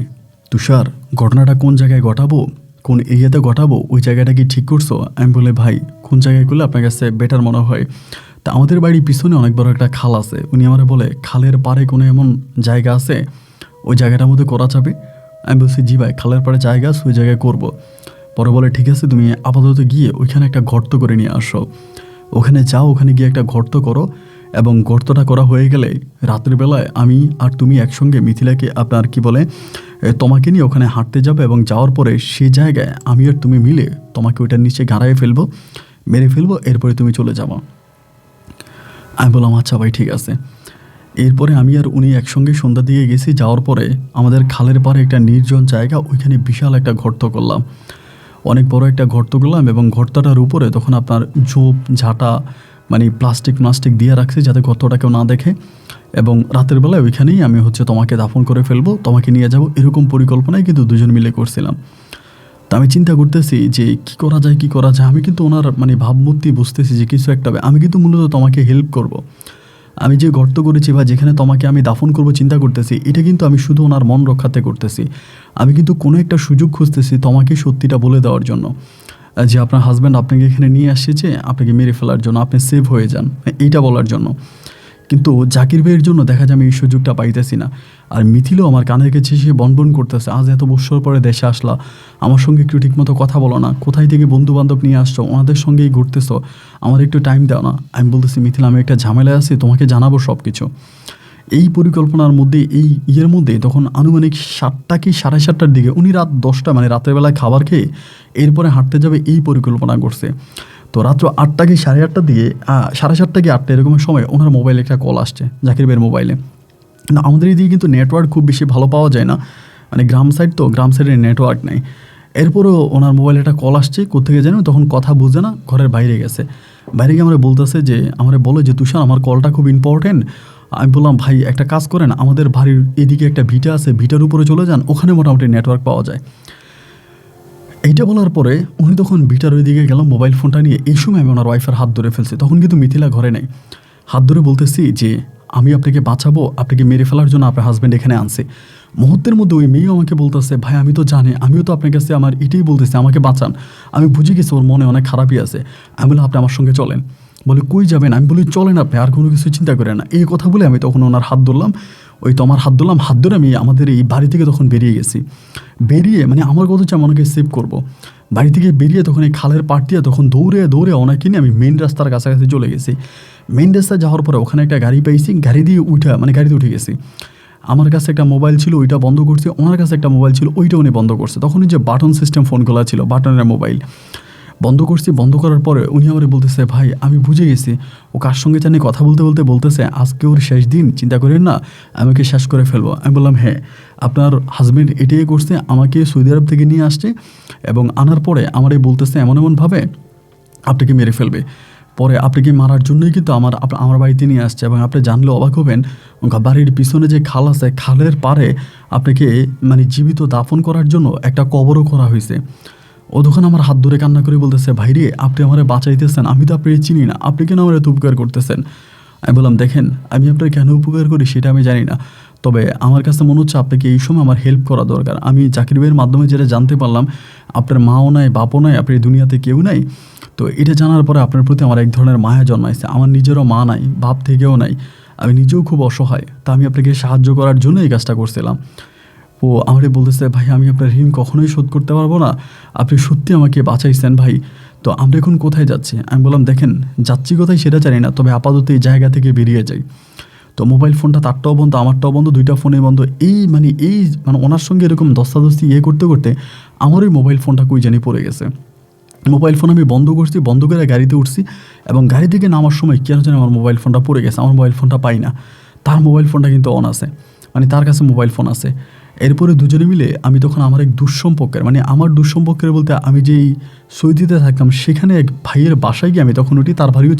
তুষার, ঘটনাটা কোন জায়গায় ঘটাবো, কোন এরিয়াতে ঘটাবো, ওই জায়গাটা কি ঠিক করছো? আমি বলে ভাই কোন জায়গায় করলে আপনার কাছে বেটার মনে হয়? তা আমাদের বাড়ির পিছনে অনেক বড় একটা খাল আছে। উনি আমার বলে খালের পাড়ে কোনো এমন জায়গা আছে ওই জায়গাটার মধ্যে করা যাবে? আমি বলছি জি ভাই, খালের পাড়ে জায়গা আছে, ওই জায়গায় করবো। পরে বলে ঠিক আছে, তুমি আপাতত গিয়ে ওইখানে একটা গর্ত করে নিয়ে আসো। ওখানে যাও, ওখানে গিয়ে একটা গর্ত করো, এবং গর্তটা করা হয়ে গেলে রাতের বেলায় আমি আর তুমি একসঙ্গে মিথিলাকে তোমাকে নিয়ে ওখানে হাঁটতে যাবে, এবং যাওয়ার পরে সেই জায়গায় আমি আর তুমি মিলে তোমাকে ওইটার নিচে গাড়াইয়ে ফেলবো, মেরে ফেলবো, এরপরে তুমি চলে যাবো। আমি বললাম আচ্ছা ভাই ঠিক আছে। এরপরে আমি আর উনি একসঙ্গে সন্ধ্যার দিকে গেছি। যাওয়ার পরে আমাদের খালের পাড়ে একটা নির্জন জায়গা, ওইখানে বিশাল একটা গর্ত করলাম, অনেক বড় একটা গর্ত করলাম। এবং গর্তটার উপরে তখন আপনার ঝোপ ঝাঁটা প্লাস্টিক দিয়ে রাখছি যাতে গর্তটা কেউ না দেখে। এবং রাতের বেলায় ওইখানেই আমি তোমাকে দাফন করে ফেলবো, তোমাকে নিয়ে যাব, এরকম পরিকল্পনায় কিন্তু দুজন মিলে করছিলাম। তা আমি চিন্তা করতেছি যে কী করা যায়। আমি কিন্তু ওনার ভাবমূর্তি বুঝতেছি যে কিছু একটা, আমি কিন্তু মূলত তোমাকে হেল্প করব। আমি যে গর্ত করেছি বা যেখানে তোমাকে আমি দাফন করবো চিন্তা করতেছি, এটা কিন্তু আমি শুধু ওনার মন রক্ষাতে করতেছি। আমি কিন্তু কোনো একটা সুযোগ খুঁজতেছি তোমাকে সত্যিটা বলে দেওয়ার জন্য, যে আপনার হাজব্যান্ড আপনাকে এখানে নিয়ে আসছে আপনাকে মেরে ফেলার জন্য, আপনি সেভ হয়ে যান, এইটা বলার জন্য। কিন্তু জাকির ভাইয়ের জন্য দেখা যায় আমি এই সুযোগটা পাইতেছি না। আর মিথিলও আমার কানের কাছে সে বনবন করতেছে, আজ এত বছর পরে দেশে আসলা, আমার সঙ্গে একটু ঠিকমতো কথা বলো না, কোথায় থেকে বন্ধু বান্ধব নিয়ে আসছো, ওনাদের সঙ্গেই ঘুরতেছো, আমার একটু টাইম দাও না। আমি বলতেছি মিথিল আমি একটা ঝামেলায় আছি, তোমাকে জানাবো সব কিছু। এই পরিকল্পনার মধ্যে এই ইয়ের মধ্যে তখন আনুমানিক 7টা কি 7:30টার দিকে উনি রাত 10টা মানে রাতের বেলায় খাবার খেয়ে এরপরে হাঁটতে যাবে এই পরিকল্পনা করছে। তো রাত্র 8টা কি 8:30টার দিকে 7:30 কি 8টা এরকমের সময় ওনার মোবাইলে একটা কল আসছে, জাকির ভাইয়ের মোবাইলে। না আমাদের এদিকে কিন্তু নেটওয়ার্ক খুব বেশি ভালো পাওয়া যায় না, মানে গ্রাম সাইড, তো গ্রাম সাইডের নেটওয়ার্ক নেই। এরপরও ওনার মোবাইলে একটা কল আসছে, কোথেকে জানেন, তখন কথা বুঝে না, ঘরের বাইরে গেছে। বাইরে গিয়ে আমরা বলতেছে যে আমরা বলে যে তুষার আমার কলটা খুব ইম্পর্টেন্ট। আমি বললাম ভাই একটা কাজ করেন, আমাদের বাড়ির এদিকে একটা ভিটা আছে, ভিটার উপরে চলে যান, ওখানে মোটামুটি নেটওয়ার্ক পাওয়া যায়। এইটা বলার পরে উনি তখন ভিটার ওই দিকে গেলাম মোবাইল ফোনটা নিয়ে। এই সময় আমি ওনার ওয়াইফের হাত ধরে ফেলছি, তখন কিন্তু মিথিলা ঘরে নেই। হাত ধরে বলতেছি যে আমি আপনাকে বাঁচাবো, আপনাকে মেরে ফেলার জন্য আপনার হাজব্যান্ড এখানে আনছে। মুহূর্তের মধ্যে ওই মেয়েও আমাকে বলতেছে ভাই আমি তো জানি, আমিও তো আপনার কাছে আমার এটাই বলতেছি, আমাকে বাঁচান। আমি বুঝে গেছি ওর মনে অনেক খারাপই আছে। আমি বললাম আপনি আমার সঙ্গে চলেন। বলে কই যাবেন? আমি বলি চলেন আপনি, আর কোনো কিছু চিন্তা করেন না। এই কথা বলে আমি তখন ওনার হাত ধরলাম, ওই তো আমার হাত ধরলাম, হাত ধরে আমি আমাদের এই বাড়ি থেকে তখন বেরিয়ে গেছি। বেরিয়ে মানে আমার কথা হচ্ছে আমি ওনাকে সেভ করবো। বাড়ি থেকে বেরিয়ে তখন এই খালের পাড় দিয়ে তখন দৌড়ে দৌড়ে ওনাকে নিয়ে আমি মেন রাস্তার কাছাকাছি চলে গেছি। মেন রাস্তায় যাওয়ার পরে ওখানে একটা গাড়ি পাইছি, গাড়ি দিয়ে গাড়িতে উঠে গেছি। আমার কাছে একটা মোবাইল ছিল, ওইটা বন্ধ করছে। ওনার কাছে একটা মোবাইল ছিল, ওইটা উনি বন্ধ করছে। তখন ওই যে বাটন সিস্টেম ফোনগুলো ছিল, বাটনের মোবাইল বন্ধ করছি। বন্ধ করার পরে উনি আমার বলতেছে ভাই আমি বুঝে গেছি ও কার সঙ্গে জানি কথা বলতে বলতে বলতেছে আজকে ওর শেষ দিন, চিন্তা করেন না, আমাকে শেষ করে ফেলবো। আমি বললাম হ্যাঁ আপনার হাজব্যান্ড এটাই করছে, আমাকে সৌদি আরব থেকে নিয়ে আসছে এবং আনার পরে আমারই বলতেছে এমন এমনভাবে আপনাকে মেরে ফেলবে। পরে আপনাকে মারার জন্যই কিন্তু আমার বাড়িতে নিয়ে আসছে। এবং আপনি জানলে অবাক হবেন, বাড়ির পিছনে যে খাল আছে, খালের পাড়ে আপনাকে মানে জীবিত দাফন করার জন্য একটা কবরও করা হয়েছে। ও তখন আমার হাত ধরে কান্না করে বলতেছে ভাই রে আপনি আমারে বাঁচাইতেছেন, আমি তো আপনাকে চিনি না, আপনি কেন আমার এত উপকার করতেছেন? আমি বললাম দেখেন আমি আপনার কেন উপকার করি সেটা আমি জানি না, তবে আমার কাছে মনে হচ্ছে আপনাকে এই সময় আমার হেল্প করা দরকার। আমি জাকির ভাইয়ের মাধ্যমে যেটা জানতে পারলাম আপনার মাও নাই বাপও নাই, আপনার দুনিয়াতে কেউ নাই। তো এটা জানার পরে আপনার প্রতি আমার এক ধরনের মায়া জন্মাইছে। আমার নিজেরও মা নাই, বাপ থেকেও নাই, আমি নিজেও খুব অসহায়। তা আমি আপনাকে সাহায্য করার জন্য এই কাজটা করছিলাম। ও আমারে বলতেছে ভাই আমি আপনার ঋণ কখনোই শোধ করতে পারবো না, আপনি সত্যি আমাকে বাঁচাইছেন ভাই। তো আমরা এখন কোথায় যাচ্ছি? আমি বললাম দেখেন যাচ্ছি কোথায় সেটা জানি না, তবে আপাতত এই জায়গা থেকে বেরিয়ে যাই। তো মোবাইল ফোনটা তারটাও বন্ধ, আমারটাও বন্ধ, দুইটা ফোনে বন্ধ। এই ওনার সঙ্গে এরকম দস্তাদস্তি করতে করতে আমার ওই মোবাইল ফোনটা কই জানি পড়ে গেছে। মোবাইল ফোন আমি বন্ধ করছি, বন্ধ করে গাড়িতে উঠছি এবং গাড়ি থেকে নামার সময় কেন জানি আমার মোবাইল ফোনটা পড়ে গেছে। আমার মোবাইল ফোনটা পাই না, তার মোবাইল ফোনটা কিন্তু অন আছে, মানে তার কাছে মোবাইল ফোন আছে। এরপরে দুজনে মিলে আমি তখন আমার এক দুঃসম্পর্কের, মানে আমার দুঃসম্পর্কের বলতে আমি যেই সৌদিতে থাকতাম সেখানে এক ভাইয়ের বাসায় গিয়ে আমি তখন উঠি। তার বাড়িও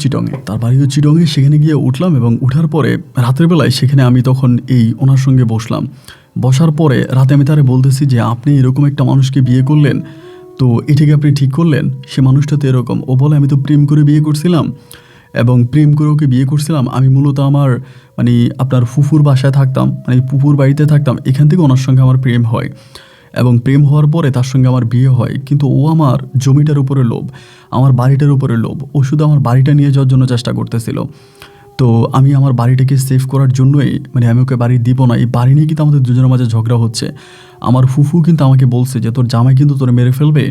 চিটংয়ে, সেখানে গিয়ে উঠলাম এবং উঠার পরে রাতের বেলায় সেখানে আমি তখন ওনার সঙ্গে বসলাম। বসার পরে রাতে আমি তারে বলতেছি যে আপনি এরকম একটা মানুষকে বিয়ে করলেন, তো এটাকে আপনি ঠিক করলেন? সে মানুষটা তো এরকম। ও বলে আমি তো প্রেম করে বিয়ে করছিলাম এবং প্রেম করে ওকে বিয়ে করছিলাম। আমি মূলত আমার আপনার ফুফুর বাসায় থাকতাম, ফুফুর বাড়িতে থাকতাম, এখান থেকে ওনার সঙ্গে আমার প্রেম হয় এবং প্রেম হওয়ার পরে তার সঙ্গে আমার বিয়ে হয়। কিন্তু ও আমার জমিটার উপরে লোভ, আমার বাড়িটার উপরে লোভ, ও শুধু আমার বাড়িটা নিয়ে যাওয়ার জন্য চেষ্টা করতেছিল। তো আমি আমার বাড়িটাকে সেভ করার জন্যই আমি ওকে বাড়ি দিব না, এই বাড়ি নিয়ে কিন্তু আমাদের দুজনের মাঝে ঝগড়া হচ্ছে। আমার ফুফু কিন্তু আমাকে বলছে যে তোর জামাই কিন্তু তোরে মেরে ফেলবে,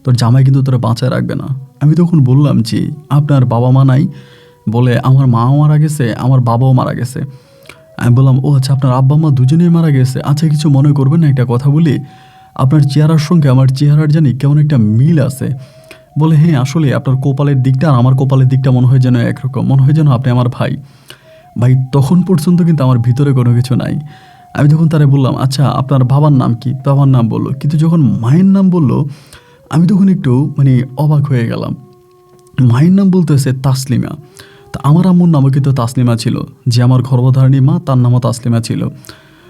তোর জামাই কিন্তু তোরা বাঁচায় রাখবে না। আমি তখন বললাম যে আপনার বাবা মা নাই? বলে আমার মাও মারা গেছে, আমার বাবাও মারা গেছে। আমি বললাম ও আচ্ছা আপনার আব্বা মা দুজনেই মারা গেছে, আচ্ছা কিছু মনে করবেন না, একটা কথা বলি, আপনার চেহারার সঙ্গে আমার চেহারার জানি কেমন একটা মিল আছে। বলে হ্যাঁ আসলে আপনার কপালের দিকটা আর আমার কপালের দিকটা মনে হয় যেন একরকম, মনে হয় যেন আপনি আমার ভাই। তখন পর্যন্ত কিন্তু আমার ভিতরে কোনো কিছু নাই। আমি যখন তারে বললাম আচ্ছা আপনার বাবার নাম কি? বাবার নাম বললো, কিন্তু যখন মায়ের নাম বললো আমি তখন একটু অবাক হয়ে গেলাম। মায়ের নাম বলতেছে তাসলিমা। তা আমার আম্মুর নামও কিন্তু তাসলিমা ছিল, যে আমার গর্ভধারিণী মা তার নামও তাসলিমা ছিল।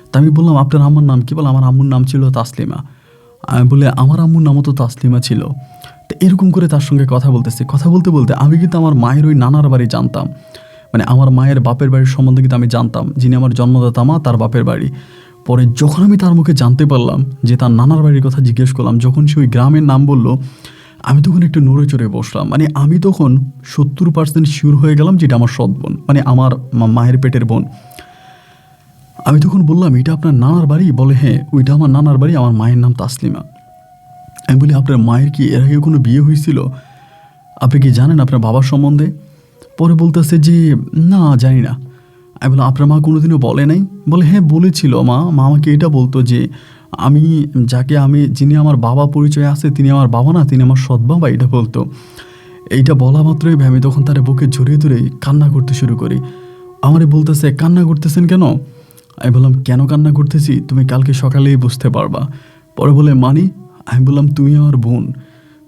তা আমি বললাম আপনার আম্মুর নাম কি? বলে আমার আম্মুর নাম ছিল তাসলিমা। আমি বলে আমার আম্মুর নামও তো তাসলিমা ছিল। তো এরকম করে তার সঙ্গে কথা বলতেছি, কথা বলতে বলতে আমি কিন্তু আমার মায়ের ওই নানার বাড়ি জানতাম। মানে আমার মায়ের বাপের বাড়ির সম্বন্ধে কিন্তু আমি জানতাম, যিনি আমার জন্মদাতা মা তার বাপের বাড়ি। পরে যখন আমি তার মুখে জানতে পারলাম যে তার নানার বাড়ির কথা জিজ্ঞেস করলাম, যখন সে ওই গ্রামের নাম বলল, আমি তখন একটু নড়ে চড়ে বসলাম। মানে আমি তখন 70% শিওর হয়ে গেলাম যে এটা আমার সৎ বোন, মানে আমার মায়ের পেটের বোন। আমি তখন বললাম, এটা আপনার নানার বাড়ি? বলে হ্যাঁ, ওইটা আমার নানার বাড়ি, আমার মায়ের নাম তাসলিমা। আমি বলি, আপনার মায়ের কি এর আগে কোনো বিয়ে হয়েছিল? আপনি কি জানেন আপনার বাবার সম্বন্ধে? পরে বলতেছে যে না, জানি না। আমি বললাম, আপনার মা কোনোদিনও বলে নাই? বলে হ্যাঁ, বলেছিল। মা আমাকে এটা বলতো যে যিনি আমার বাবা পরিচয় আছে, তিনি আমার বাবা না, তিনি আমার সৎ বাবা, এটা বলতো। এইটা বলা মাত্রই আমি তখন তার বুকে জড়িয়ে ধরে কান্না করতে শুরু করি। আমারে বলতেছে, কান্না করতেছেন কেন? আমি বললাম, কেন কান্না করতেছি তুমি কালকে সকালেই বুঝতে পারবা। পরে বলে, মানি? আমি বললাম, তুমি আমার বোন।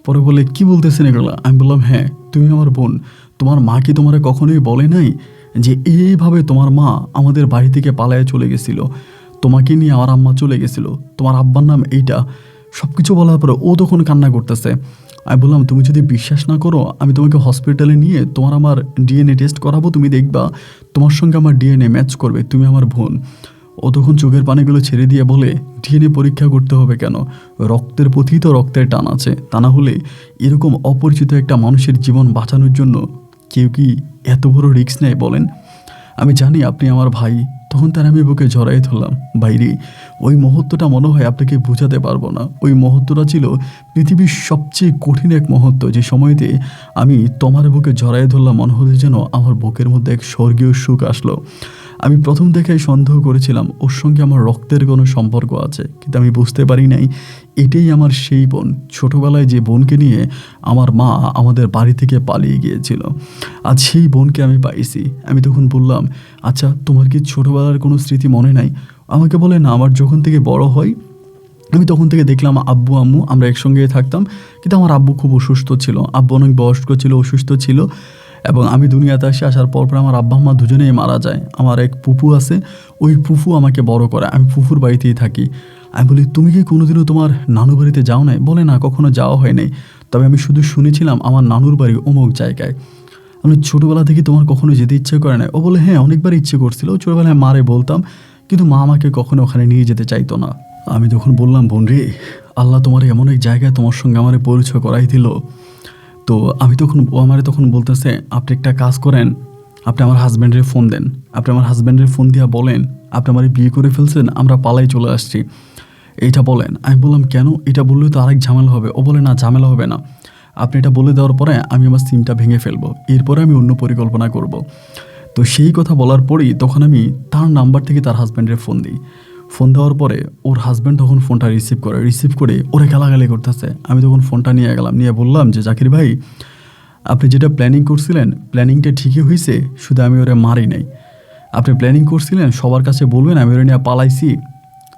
পরে বলে, কি বলতেছেন এগুলো? আমি বললাম, হ্যাঁ, তুমি আমার বোন। তোমার মা কি তোমারে কখনোই বলে নাই যে এইভাবে তোমার মা আমাদের বাড়ি থেকে পালায়ে চলে গেছিল, তোমাকে নিয়ে আমার আম্মা চলে গেছিল, তোমার আব্বার নাম এইটা? সব কিছু বলার পরে ও তখন কান্না করতেছে। আমি বললাম, তুমি যদি বিশ্বাস না করো, আমি তোমাকে হসপিটালে নিয়ে আমার ডিএনএ টেস্ট করাবো, তুমি দেখবা তোমার সঙ্গে আমার ডিএনএ ম্যাচ করবে, তুমি আমার বোন। ও তখন চোখের পানিগুলো ছেড়ে দিয়ে বলে, ডিএনএ পরীক্ষা করতে হবে কেন? রক্তের প্রতি তো রক্তের টান আছে, তা না হলে এরকম অপরিচিত একটা মানুষের জীবন বাঁচানোর জন্য কেউ কি এত বড় রিস্ক নেয় বলেন? আমি জানি আপনি আমার ভাই। তখন তার আমি বুকে জড়াই ধরলাম। বাইরে ওই মুহূর্তটা মনে হয় আপনাকে বোঝাতে পারবো না। ওই মুহূর্তটা ছিল পৃথিবীর সবচেয়ে কঠিন এক মুহূর্ত, যে সময়তে আমি তোমার বুকে জড়াই ধরলাম। মনে হলো যেন আমার বুকের মধ্যে এক স্বর্গীয় সুখ আসলো। আমি প্রথম দেখায় সন্দেহ করেছিলাম ওর সঙ্গে আমার রক্তের কোনো সম্পর্ক আছে, কিন্তু আমি বুঝতে পারি নাই এটাই আমার সেই বোন, ছোটোবেলায় যে বোনকে নিয়ে আমার মা আমাদের বাড়ি থেকে পালিয়ে গিয়েছিল। আজ সেই বোনকে আমি পাইছি। আমি তখন বললাম, আচ্ছা তোমার কি ছোটোবেলার কোনো স্মৃতি মনে নাই? আমাকে বলে, না, আমার যখন থেকে বড় হয় আমি তখন থেকে দেখলাম আব্বু আম্মু আমরা একসঙ্গে থাকতাম, কিন্তু আমার আব্বু খুব অসুস্থ ছিল, আব্বু অনেক বয়স্ক ছিল, অসুস্থ ছিল। এবং আমি দুনিয়াতে আসার পর আমার আব্বা আম্মা দুজনেই মারা যায়। আমার এক ফুফু আছে, ওই ফুফু আমাকে বড় করে, আমি ফুফুর বাড়িতেই থাকি। আমি বলি, তুমি কি কোনোদিনও তোমার নানু বাড়িতে যাও নাই? বলে না, কখনো যাওয়া হয় নাই, তবে আমি শুধু শুনেছিলাম আমার নানুর বাড়ি অমুক জায়গায়। আমি ছোটোবেলা থেকে তোমার কখনো যেতে ইচ্ছে করে না? ও বলে, হ্যাঁ, অনেকবার ইচ্ছে করছিল, ছোটোবেলায় মারে বলতাম, কিন্তু মা আমাকে কখনো ওখানে নিয়ে যেতে চাইতো না। আমি তখন বললাম, বোন রে, আল্লাহ তোমার এমন এক জায়গায় তোমার সঙ্গে আমার পরিচয় করাই দিল। তো ও আমারে তখন বলতেছে, আপনি একটা কাজ করেন, আপনি আমার হাজব্যান্ডের ফোন দেন, আপনি আমার হাজব্যান্ডের ফোন দিয়া বলেন আপনি আমার বিয়ে করে ফেলছেন, আমরা পালাই চলে আসছি, এইটা বলেন। আমি বললাম, কেন? এটা বললে তো আরেক ঝামেলা হবে। ও বলে, না, ঝামেলা হবে না, আপনি এটা বলে দেওয়ার পরে আমি আমার সিমটা ভেঙে ফেলবো, এরপরে আমি অন্য পরিকল্পনা করব। তো সেই কথা বলার পরেই তখন আমি তার নাম্বার থেকে তার হাজব্যান্ডের ফোন দিই। ফোন দেওয়ার পরে ওর হাজব্যান্ড তখন ফোনটা রিসিভ করে ওরে গালাগালি করতেছে। আমি তখন ফোনটা নিয়ে গেলাম, নিয়ে বললাম যে, জাকির ভাই, আপনি যেটা প্ল্যানিং করছিলেন প্ল্যানিংটা ঠিকই হয়েছে, শুধু আমি ওরে মারি নাই। আপনি প্ল্যানিং করছিলেন সবার কাছে বলবেন আমি ওরে নিয়ে পালাইছি,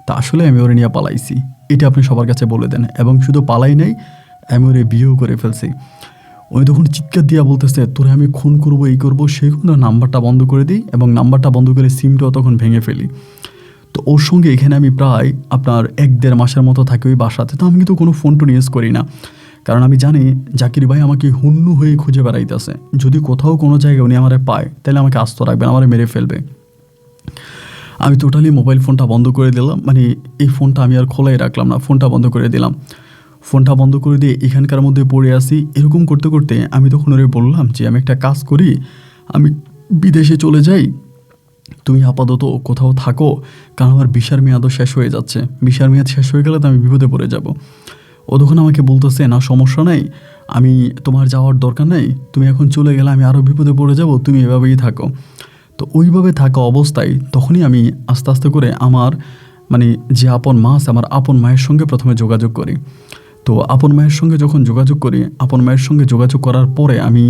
তা আসলে আমি ওরে নিয়ে পালাইছি, এটা আপনি সবার কাছে বলে দেন। এবং শুধু পালাই নাই, আমি ওরে বিয়েও করে ফেলছি। ওই তখন চিৎকার দিয়া বলতেছে, তোরে আমি খুন করবো, এই করবো সেই করবো। নাম্বারটা বন্ধ করে দিই এবং নাম্বারটা বন্ধ করে সিমটাও তখন ভেঙে ফেলি। তো ওর সঙ্গে এখানে আমি প্রায় আপনার 1-1.5 মাসের মতো থাকি ওই বাসাতে। তো আমি কিন্তু কোনো ফোন টোন ইউজ করি না, কারণ আমি জানি জাকির ভাই আমাকে হুন্নু হয়ে খুঁজে বেড়াইতেছে। যদি কোথাও কোনো জায়গায় উনি আমারে পায়, তাহলে আমাকে আস্ত রাখবেন, আমারে মেরে ফেলবে। আমি টোটালি মোবাইল ফোনটা বন্ধ করে দিলাম, মানে এই ফোনটা আমি আর খোলাই রাখলাম না, ফোনটা বন্ধ করে দিলাম। ফোনটা বন্ধ করে দিয়ে এখানকার মধ্যে পড়ে আসি। এরকম করতে করতে আমি তখন ওরে বললাম যে, আমি একটা কাজ করি, আমি বিদেশে চলে যাই, তুমি আপাতত কোথাও থাকো, কারণ আমার ভিসার মেয়াদও শেষ হয়ে যাচ্ছে, ভিসার মেয়াদ শেষ হয়ে গেলে তো আমি বিপদে পড়ে যাব। ও তখন আমাকে বলতেছে, না সমস্যা নাই, আমি তোমার যাওয়ার দরকার নেই, তুমি এখন চলে গেলে আমি আরও বিপদে পড়ে যাব, তুমি এভাবেই থাকো। তো ওইভাবে থাকা অবস্থায় তখনই আমি আস্তে আস্তে করে আমার যে আপন মা আছে, আমার আপন মায়ের সঙ্গে প্রথমে যোগাযোগ করি। তো আপন মায়ের সঙ্গে যখন যোগাযোগ করি, আপন মায়ের সঙ্গে যোগাযোগ করার পরে আমি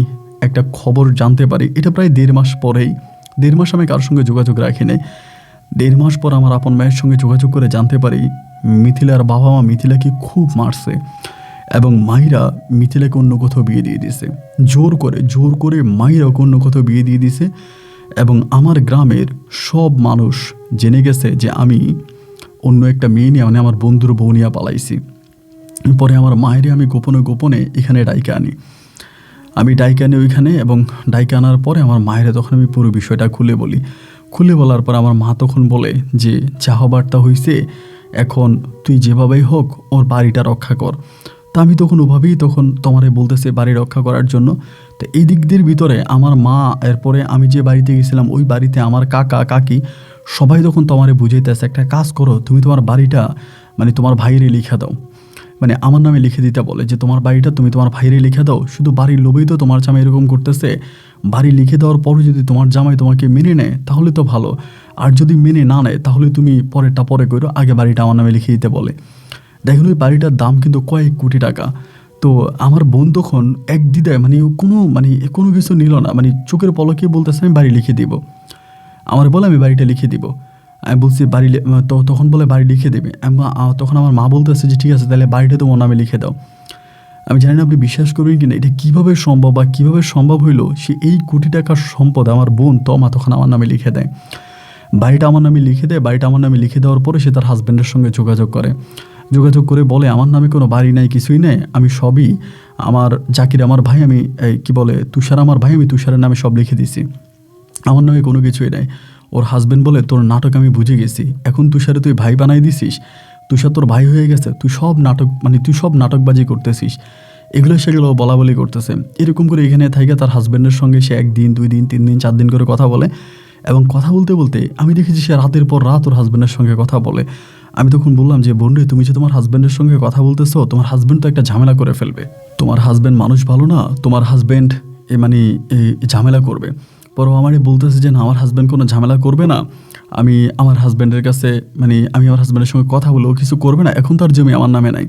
একটা খবর জানতে পারি। এটা প্রায় 1.5 মাস পরেই, 1.5 মাস আমি কারোর সঙ্গে যোগাযোগ রাখি নাই। 1.5 মাস পর আমার আপন মায়ের সঙ্গে যোগাযোগ করে জানতে পারি মিথিলার বাবা মা মিথিলাকে খুব মারছে এবং মাইরা মিথিলাকে অন্য কোথাও বিয়ে দিয়ে দিছে, জোর করে মাইরা অন্য কোথাও বিয়ে দিয়ে দিছে। এবং আমার গ্রামের সব মানুষ জেনে গেছে যে আমি অন্য একটা মেয়ে নিয়ে, আমার বন্ধুর বউ নিয়ে পালাইছি। পরে আমার মায়েরে আমি গোপনে এখানে রাইকে আনি। আমি ডাইকে আনি ওইখানে, এবং ডাইকে আনার পরে আমার মায়ের তখন আমি পুরো বিষয়টা খুলে বলি। খুলে বলার পর আমার মা তখন বলে যে যা হবার তা হইছে, এখন তুই যেভাবেই হোক ওর বাড়িটা রক্ষা কর। তা আমি তখন ওভাবেই তখন তোমারে বলতেছে বাড়ি রক্ষা করার জন্য। তো এই দিক দিয়ে ভিতরে আমার মা, এরপরে আমি যে বাড়িতে গেছিলাম ওই বাড়িতে আমার কাকা কাকি সবাই তখন তোমারে বুঝাইতেছে একটা কাজ করো, তুমি তোমার বাড়িটা মানে তোমার ভাইরে লিখে দাও, মানে আমার নামে লিখে দিতে বলে যে তোমার বাড়িটা তুমি তোমার ভাইরে লিখে দাও। শুধু বাড়ির লোভেই তো তোমার জামাই এরকম করতেছে, বাড়ি লিখে দেওয়ার পরও যদি তোমার জামাই তোমাকে মেনে নেয় তাহলে তো ভালো, আর যদি মেনে না নেয় তাহলে তুমি পরেরটা পরে করো, আগে বাড়িটা আমার নামে লিখে দিতে বলে। দেখেন ওই বাড়িটার দাম কিন্তু কয়েক কোটি টাকা। তো আমার বোন তখন এক দ্বিধায় কোনো কিছু নিল না, মানে চোখের পলকে বলতেছে আমি বাড়ি লিখে দিব। আমার বলে আমি বাড়িটা লিখে দিব। আমি বলছি তখন বলে বাড়ি লিখে দেবে। তখন আমার মা বলতেছে যে ঠিক আছে তাহলে বাড়িটা তোমার নামে লিখে দাও। আমি জানি না আপনি বিশ্বাস করবেন কিনা, এটা কীভাবে সম্ভব বা কীভাবে সম্ভব হইলো, সে এই কোটি টাকার সম্পদ আমার বোন তমা তখন আমার নামে লিখে দেয়। বাড়িটা আমার নামে লিখে দেয়। বাড়িটা আমার নামে লিখে দেওয়ার পরে সে তার হাজব্যান্ডের সঙ্গে যোগাযোগ করে বলে আমার নামে কোনো বাড়ি নাই, কিছুই নেই, আমি সবই আমার জাকির আমার ভাই, আমি তুষার আমার ভাই, আমি তুষারের নামে সব লিখে দিছি, আমার নামে কোনো কিছুই নাই। ওর হাজব্যান্ড বলে তোর নাটক আমি বুঝে গেছি, এখন তুষারে তুই ভাই বানাই দিছিস, তুষার তোর ভাই হয়ে গেছে, তুই সব নাটকবাজি করতেছিস, সেগুলো বলা বলি করতেছে। এরকম করে এখানে থাইকে তার হাজব্যান্ডের সঙ্গে সে 1 দিন 2 দিন 3 দিন 4 দিন করে কথা বলে, এবং কথা বলতে বলতে আমি দেখেছি সে রাতের পর রাত ওর হাজব্যান্ডের সঙ্গে কথা বলে। আমি তখন বললাম যে বোন রে, তুমি যে তোমার হাজব্যান্ডের সঙ্গে কথা বলতেছো, তোমার হাজব্যান্ড তো একটা ঝামেলা করে ফেলবে, তোমার হাজব্যান্ড মানুষ ভালো না, তোমার হাজব্যান্ড ঝামেলা করবে। পর আমারই বলতেছে যে না, আমার হাজব্যান্ড কোনো ঝামেলা করবে না, আমি আমার হাজব্যান্ডের কাছে আমি আমার হাজব্যান্ডের সঙ্গে কথা বলে ও কিছু করবে না, এখন তার জমি আমার নামে নাই।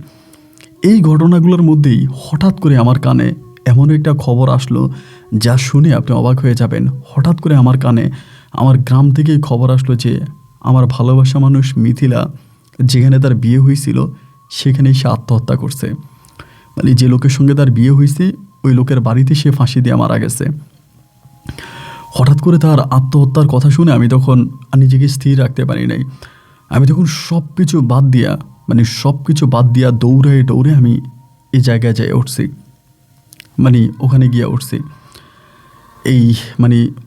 এই ঘটনাগুলোর মধ্যেই হঠাৎ করে আমার কানে এমন একটা খবর আসলো যা শুনে আপনি অবাক হয়ে যাবেন। হঠাৎ করে আমার কানে আমার গ্রাম থেকেই খবর আসলো যে আমার ভালোবাসা মানুষ মিথিলা, যেখানে তার বিয়ে হয়েছিল সেখানেই সে আত্মহত্যা করছে। মানে যে লোকের সঙ্গে তার বিয়ে হয়েছে ওই লোকের বাড়িতে সে ফাঁসি দিয়ে মারা গেছে। হঠাৎ করে তার আত্মহত্যার কথা শুনে আমি তখন নিজেকে স্থির রাখতে পারি নাই। আমি তখন সব কিছু বাদ দিয়া দৌড়ে আমি এই জায়গায় যাই উঠছি, ওখানে গিয়ে উঠছি,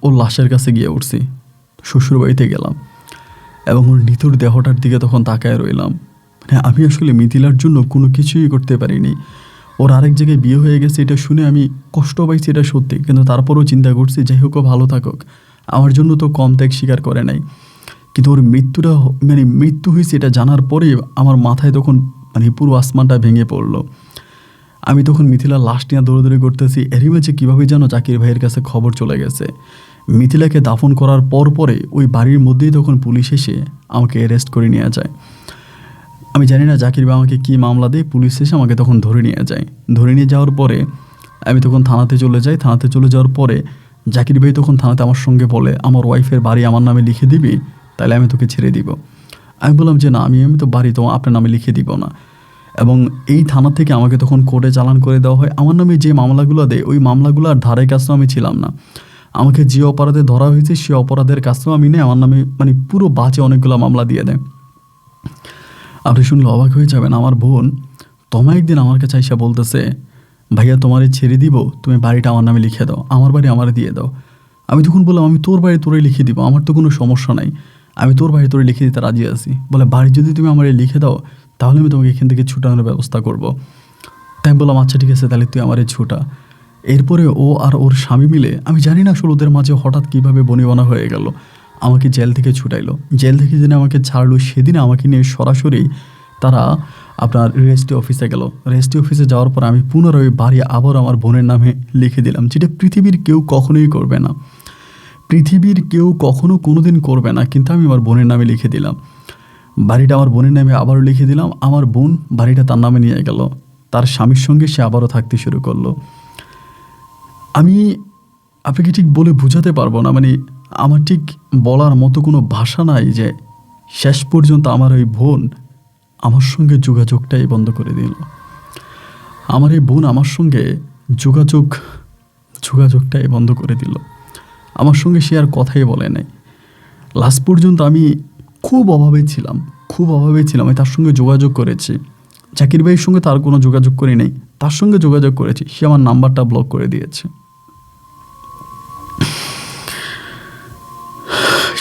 ওর লাশের কাছে গিয়ে উঠছি, শ্বশুরবাড়িতে গেলাম এবং ওর নিথর দেহটার দিকে তখন তাকায় রইলাম। আমি আসলে মিথিলার জন্য কোনো কিছুই করতে পারিনি। ওর আরেক জায়গায় বিয়ে হয়ে গেছে এটা শুনে আমি কষ্ট পাইছি, এটা সত্যি, কিন্তু তারপরেও চিন্তা করছি যাই হোক ও ভালো থাকুক, আমার জন্য তো কম ত্যাগ স্বীকার করে নাই। কিন্তু ওর মৃত্যু হয়েছে এটা জানার পরে আমার মাথায় তখন পুরো আসমানটা ভেঙে পড়লো। আমি তখন মিথিলার লাশ নিয়ে দৌড়াদৌড়ি করতেছি। এরই মাঝে কীভাবে যেন জাকির ভাইয়ের কাছে খবর চলে গেছে। মিথিলাকে দাফন করার পরে ওই বাড়ির মধ্যেই তখন পুলিশ এসে আমাকে অ্যারেস্ট করে নিয়ে যায়। আমি জানি না জাকির ভাই আমাকে কী মামলা দিয়ে পুলিশ এসে আমাকে তখন ধরে নিয়ে যায়। ধরে নিয়ে যাওয়ার পরে আমি তখন থানাতে চলে যাই। থানাতে চলে যাওয়ার পরে জাকির ভাই তখন থানাতে আমার সঙ্গে বলে আমার ওয়াইফের বাড়ি আমার নামে লিখে দিবি, তাহলে আমি তোকে ছেড়ে দিব। আমি বললাম যে না, আমি তো বাড়ি তো আপনার নামে লিখে দিব না। এবং এই থানা থেকে আমাকে তখন কোর্টে চালান করে দেওয়া হয়। আমার নামে যে মামলাগুলো দেয় ওই মামলাগুলোর ধারে কাছেও আমি ছিলাম না। আমাকে যে অপরাধে ধরা হয়েছে সে অপরাধের কাছেও আমি নেই, আমার নামে পুরো বাজে অনেকগুলো মামলা দিয়ে দেয়। আপনি শুনলে অবাক হয়ে যাবেন, আমার বোন তোমায় একদিন আমার কাছে এসে বলতেছে ভাইয়া তোমারে ছেড়ে দিব, তুমি বাড়িটা আমার নামে লিখে দাও, আমার বাড়ি আমারে দিয়ে দাও। আমি তখন বললাম আমি তোর বাড়ি তোরে লিখে দিব, আমার তো কোনো সমস্যা নাই, আমি তোর বাড়ি তোরে লিখে দিতে রাজি আছি। বলে বাড়ি যদি তুমি আমারে লিখে দাও তাহলে আমি তোমাকে এখান থেকে ছুটানোর ব্যবস্থা করব। তাই আমি বললাম আচ্ছা ঠিক আছে, তাহলে তুই আমারে ছুটা। এরপরে ও আর ওর স্বামী মিলে, আমি জানি না আসলে ওদের মাঝে হঠাৎ কীভাবে বনিবনা হয়ে গেল, আমাকে জেল থেকে ছুটাইলো। জেল থেকে যেদিন আমাকে ছাড়লো সেদিন আমাকে নিয়ে সরাসরি তারা আপনার রেজিস্ট্রি অফিসে গেল। রেজিস্ট্রি অফিসে যাওয়ার পর আমি পুনরায় বাড়ি আবার আমার বোনের নামে লিখে দিলাম, যেটা পৃথিবীর কেউ কখনোই করবে না, পৃথিবীর কেউ কখনো কোনো দিন করবে না, কিন্তু আমি আমার বোনের নামে লিখে দিলাম। বাড়িটা আমার বোনের নামে আবারও লিখে দিলাম। আমার বোন বাড়িটা তার নামে নিয়ে গেল, তার স্বামীর সঙ্গে সে আবারও থাকতে শুরু করলো। আমি আপনাকে ঠিক বলে বোঝাতে পারবো না, আমার ঠিক বলার মতো কোনো ভাষা নাই যে শেষ পর্যন্ত আমার ওই বোন আমার সঙ্গে যোগাযোগটাই বন্ধ করে দিল। আমার এই বোন আমার সঙ্গে যোগাযোগটাই বন্ধ করে দিল। আমার সঙ্গে সে আর কথাই বলে নাই। লাস্ট পর্যন্ত আমি খুব অভাবে ছিলাম। আমি তার সঙ্গে যোগাযোগ করেছি, জাকির ভাইয়ের সঙ্গে তার কোনো যোগাযোগ করি নাই, তার সঙ্গে যোগাযোগ করেছি, সে আমার নাম্বারটা ব্লক করে দিয়েছে।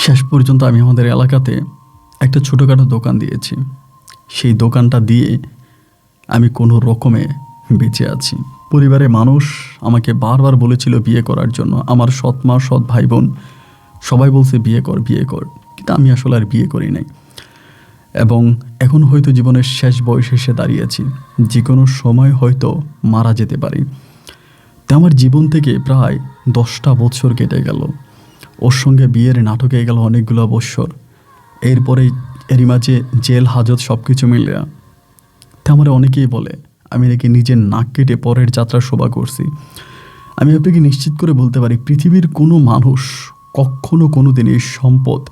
শেষ পর্যন্ত আমি আমাদের এলাকাতে একটা ছোটোখাটো দোকান দিয়েছি। সেই দোকানটা দিয়ে আমি কোনো রকমে বেঁচে আছি। পরিবারের মানুষ আমাকে বারবার বলেছিল বিয়ে করার জন্য, আমার সৎ মা, সৎ ভাই বোন সবাই বলছে বিয়ে কর বিয়ে কর, কিন্তু আমি আসলে আর বিয়ে করি নাই। এবং এখন হয়তো জীবনের শেষ বয়সে এসে দাঁড়িয়েছি, যে কোনো সময় হয়তো মারা যেতে পারি। তো আমার জীবন থেকে প্রায় 10টা বছর কেটে গেল, ওর সঙ্গে বিয়ের নাটকে গেল অনেকগুলো বছর। এরপরে এরই মাঝে জেল হাজত সব কিছু মিলে তা আমার অনেকেই বলে আমি নাকি নিজের নাক কেটে পরের যাত্রা শোভা করছি। আমি আপনাকে নিশ্চিত করে বলতে পারি, পৃথিবীর কোনো মানুষ কখনো কোনো দিন এই সম্পদ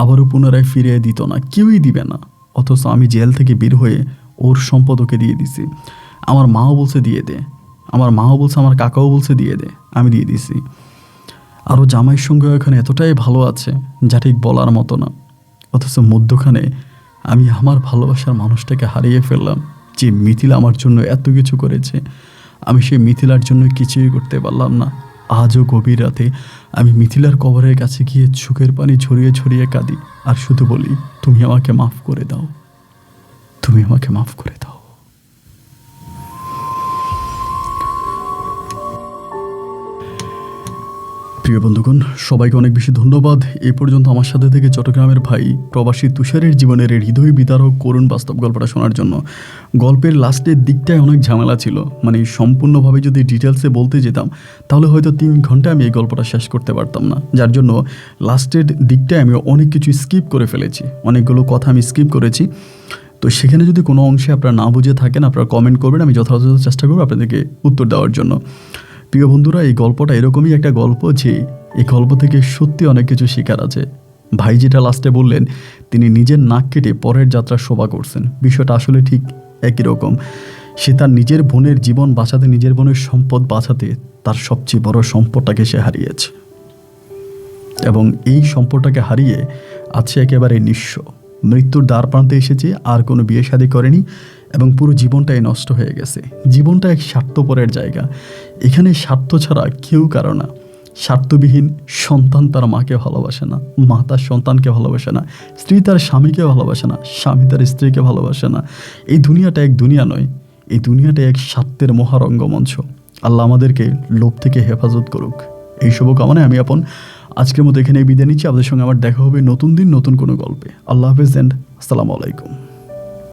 আবারও পুনরায় ফিরিয়ে দিত না, কেউই দিবে না। অথচ আমি জেল থেকে বের হয়ে ওর সম্পদ ওকে দিয়ে দিছি। আমার মাও বলছে দিয়ে দে, আমার মাও বলছে, আমার কাকাও বলছে দিয়ে দে, আমি দিয়ে দিছি। আরও জামাইয়ের সঙ্গে এখানে এতটাই ভালো আছে যা ঠিক বলার মতো না। অথচ মধ্যখানে আমি আমার ভালোবাসার মানুষটাকে হারিয়ে ফেললাম, যে মিথিলা আমার জন্য এত কিছু করেছে। আমি সেই মিথিলার জন্য কিছুই করতে পারলাম না। আজও গভীর রাতে আমি মিথিলার কবরের কাছে গিয়ে চোখের পানি ছড়িয়ে ছড়িয়ে কাঁদি, আর শুধু বলি, তুমি আমাকে মাফ করে দাও, তুমি আমাকে মাফ করে দাও। প্রিয় বন্ধুগণ, সবাইকে অনেক বেশি ধন্যবাদ এই পর্যন্ত আমার সাথে থেকে চট্টগ্রামের ভাই প্রবাসী তুষারের জীবনের হৃদয় বিদারক করুণ বাস্তব গল্পটা শোনার জন্য। গল্পের লাস্টের দিকটায় অনেক ঝামেলা ছিল, মানে সম্পূর্ণভাবে যদি ডিটেলসে বলতে যেতাম তাহলে হয়তো 3 ঘন্টা আমি এই গল্পটা শেষ করতে পারতাম না। যার জন্য লাস্টের দিকটায় আমি অনেক কিছু স্কিপ করে ফেলেছি, অনেকগুলো কথা আমি স্কিপ করেছি। তো সেখানে যদি কোনো অংশে আপনারা না বুঝে থাকেন, আপনারা কমেন্ট করবেন, আমি যথাযথ চেষ্টা করব আপনাদেরকে উত্তর দেওয়ার জন্য। প্রিয় বন্ধুরা, এই গল্পটা এরকমই একটা গল্প যে এই গল্প থেকে সত্যি অনেক কিছু শেখার আছে। ভাই যেটা লাস্টে বললেন, তিনি নিজের নাক কেটে পরের যাত্রা শোভা করছেন, বিষয়টা আসলে ঠিক একই রকম। সে তার নিজের বোনের জীবন বাঁচাতে, নিজের বোনের সম্পদ বাঁচাতে তার সবচেয়ে বড় সম্পদটাকে সে হারিয়েছে, এবং এই সম্পদটাকে হারিয়ে আছে একেবারে নিঃস্ব, মৃত্যুর দ্বার প্রান্তে এসেছে, আর কোনো বিয়ে শাদী করেনি, এবং পুরো জীবনটাই নষ্ট হয়ে গেছে। জীবনটা এক স্বার্থপরের জায়গা, এখানে স্বার্থ ছাড়া কেউ কারো না। স্বার্থবিহীন সন্তান তার মাকে ভালোবাসে না, মা তার সন্তানকে ভালোবাসে না, স্ত্রী তার স্বামীকে ভালোবাসে না, স্বামী তার স্ত্রীকে ভালোবাসে না। এই দুনিয়াটা এক দুনিয়া নয়, এই দুনিয়াটা এক স্বার্থের মহারঙ্গমঞ্চ। আল্লাহ আমাদেরকে লোভ থেকে হেফাজত করুক, এই শুভকামনায় আমি আপন আজকের মতো এখানে বিদায় নিচ্ছি। আপনাদের সঙ্গে আমার দেখা হবে নতুন দিন নতুন কোনো গল্পে। আল্লাহ হাফেজ এন্ড আসসালামু আলাইকুম।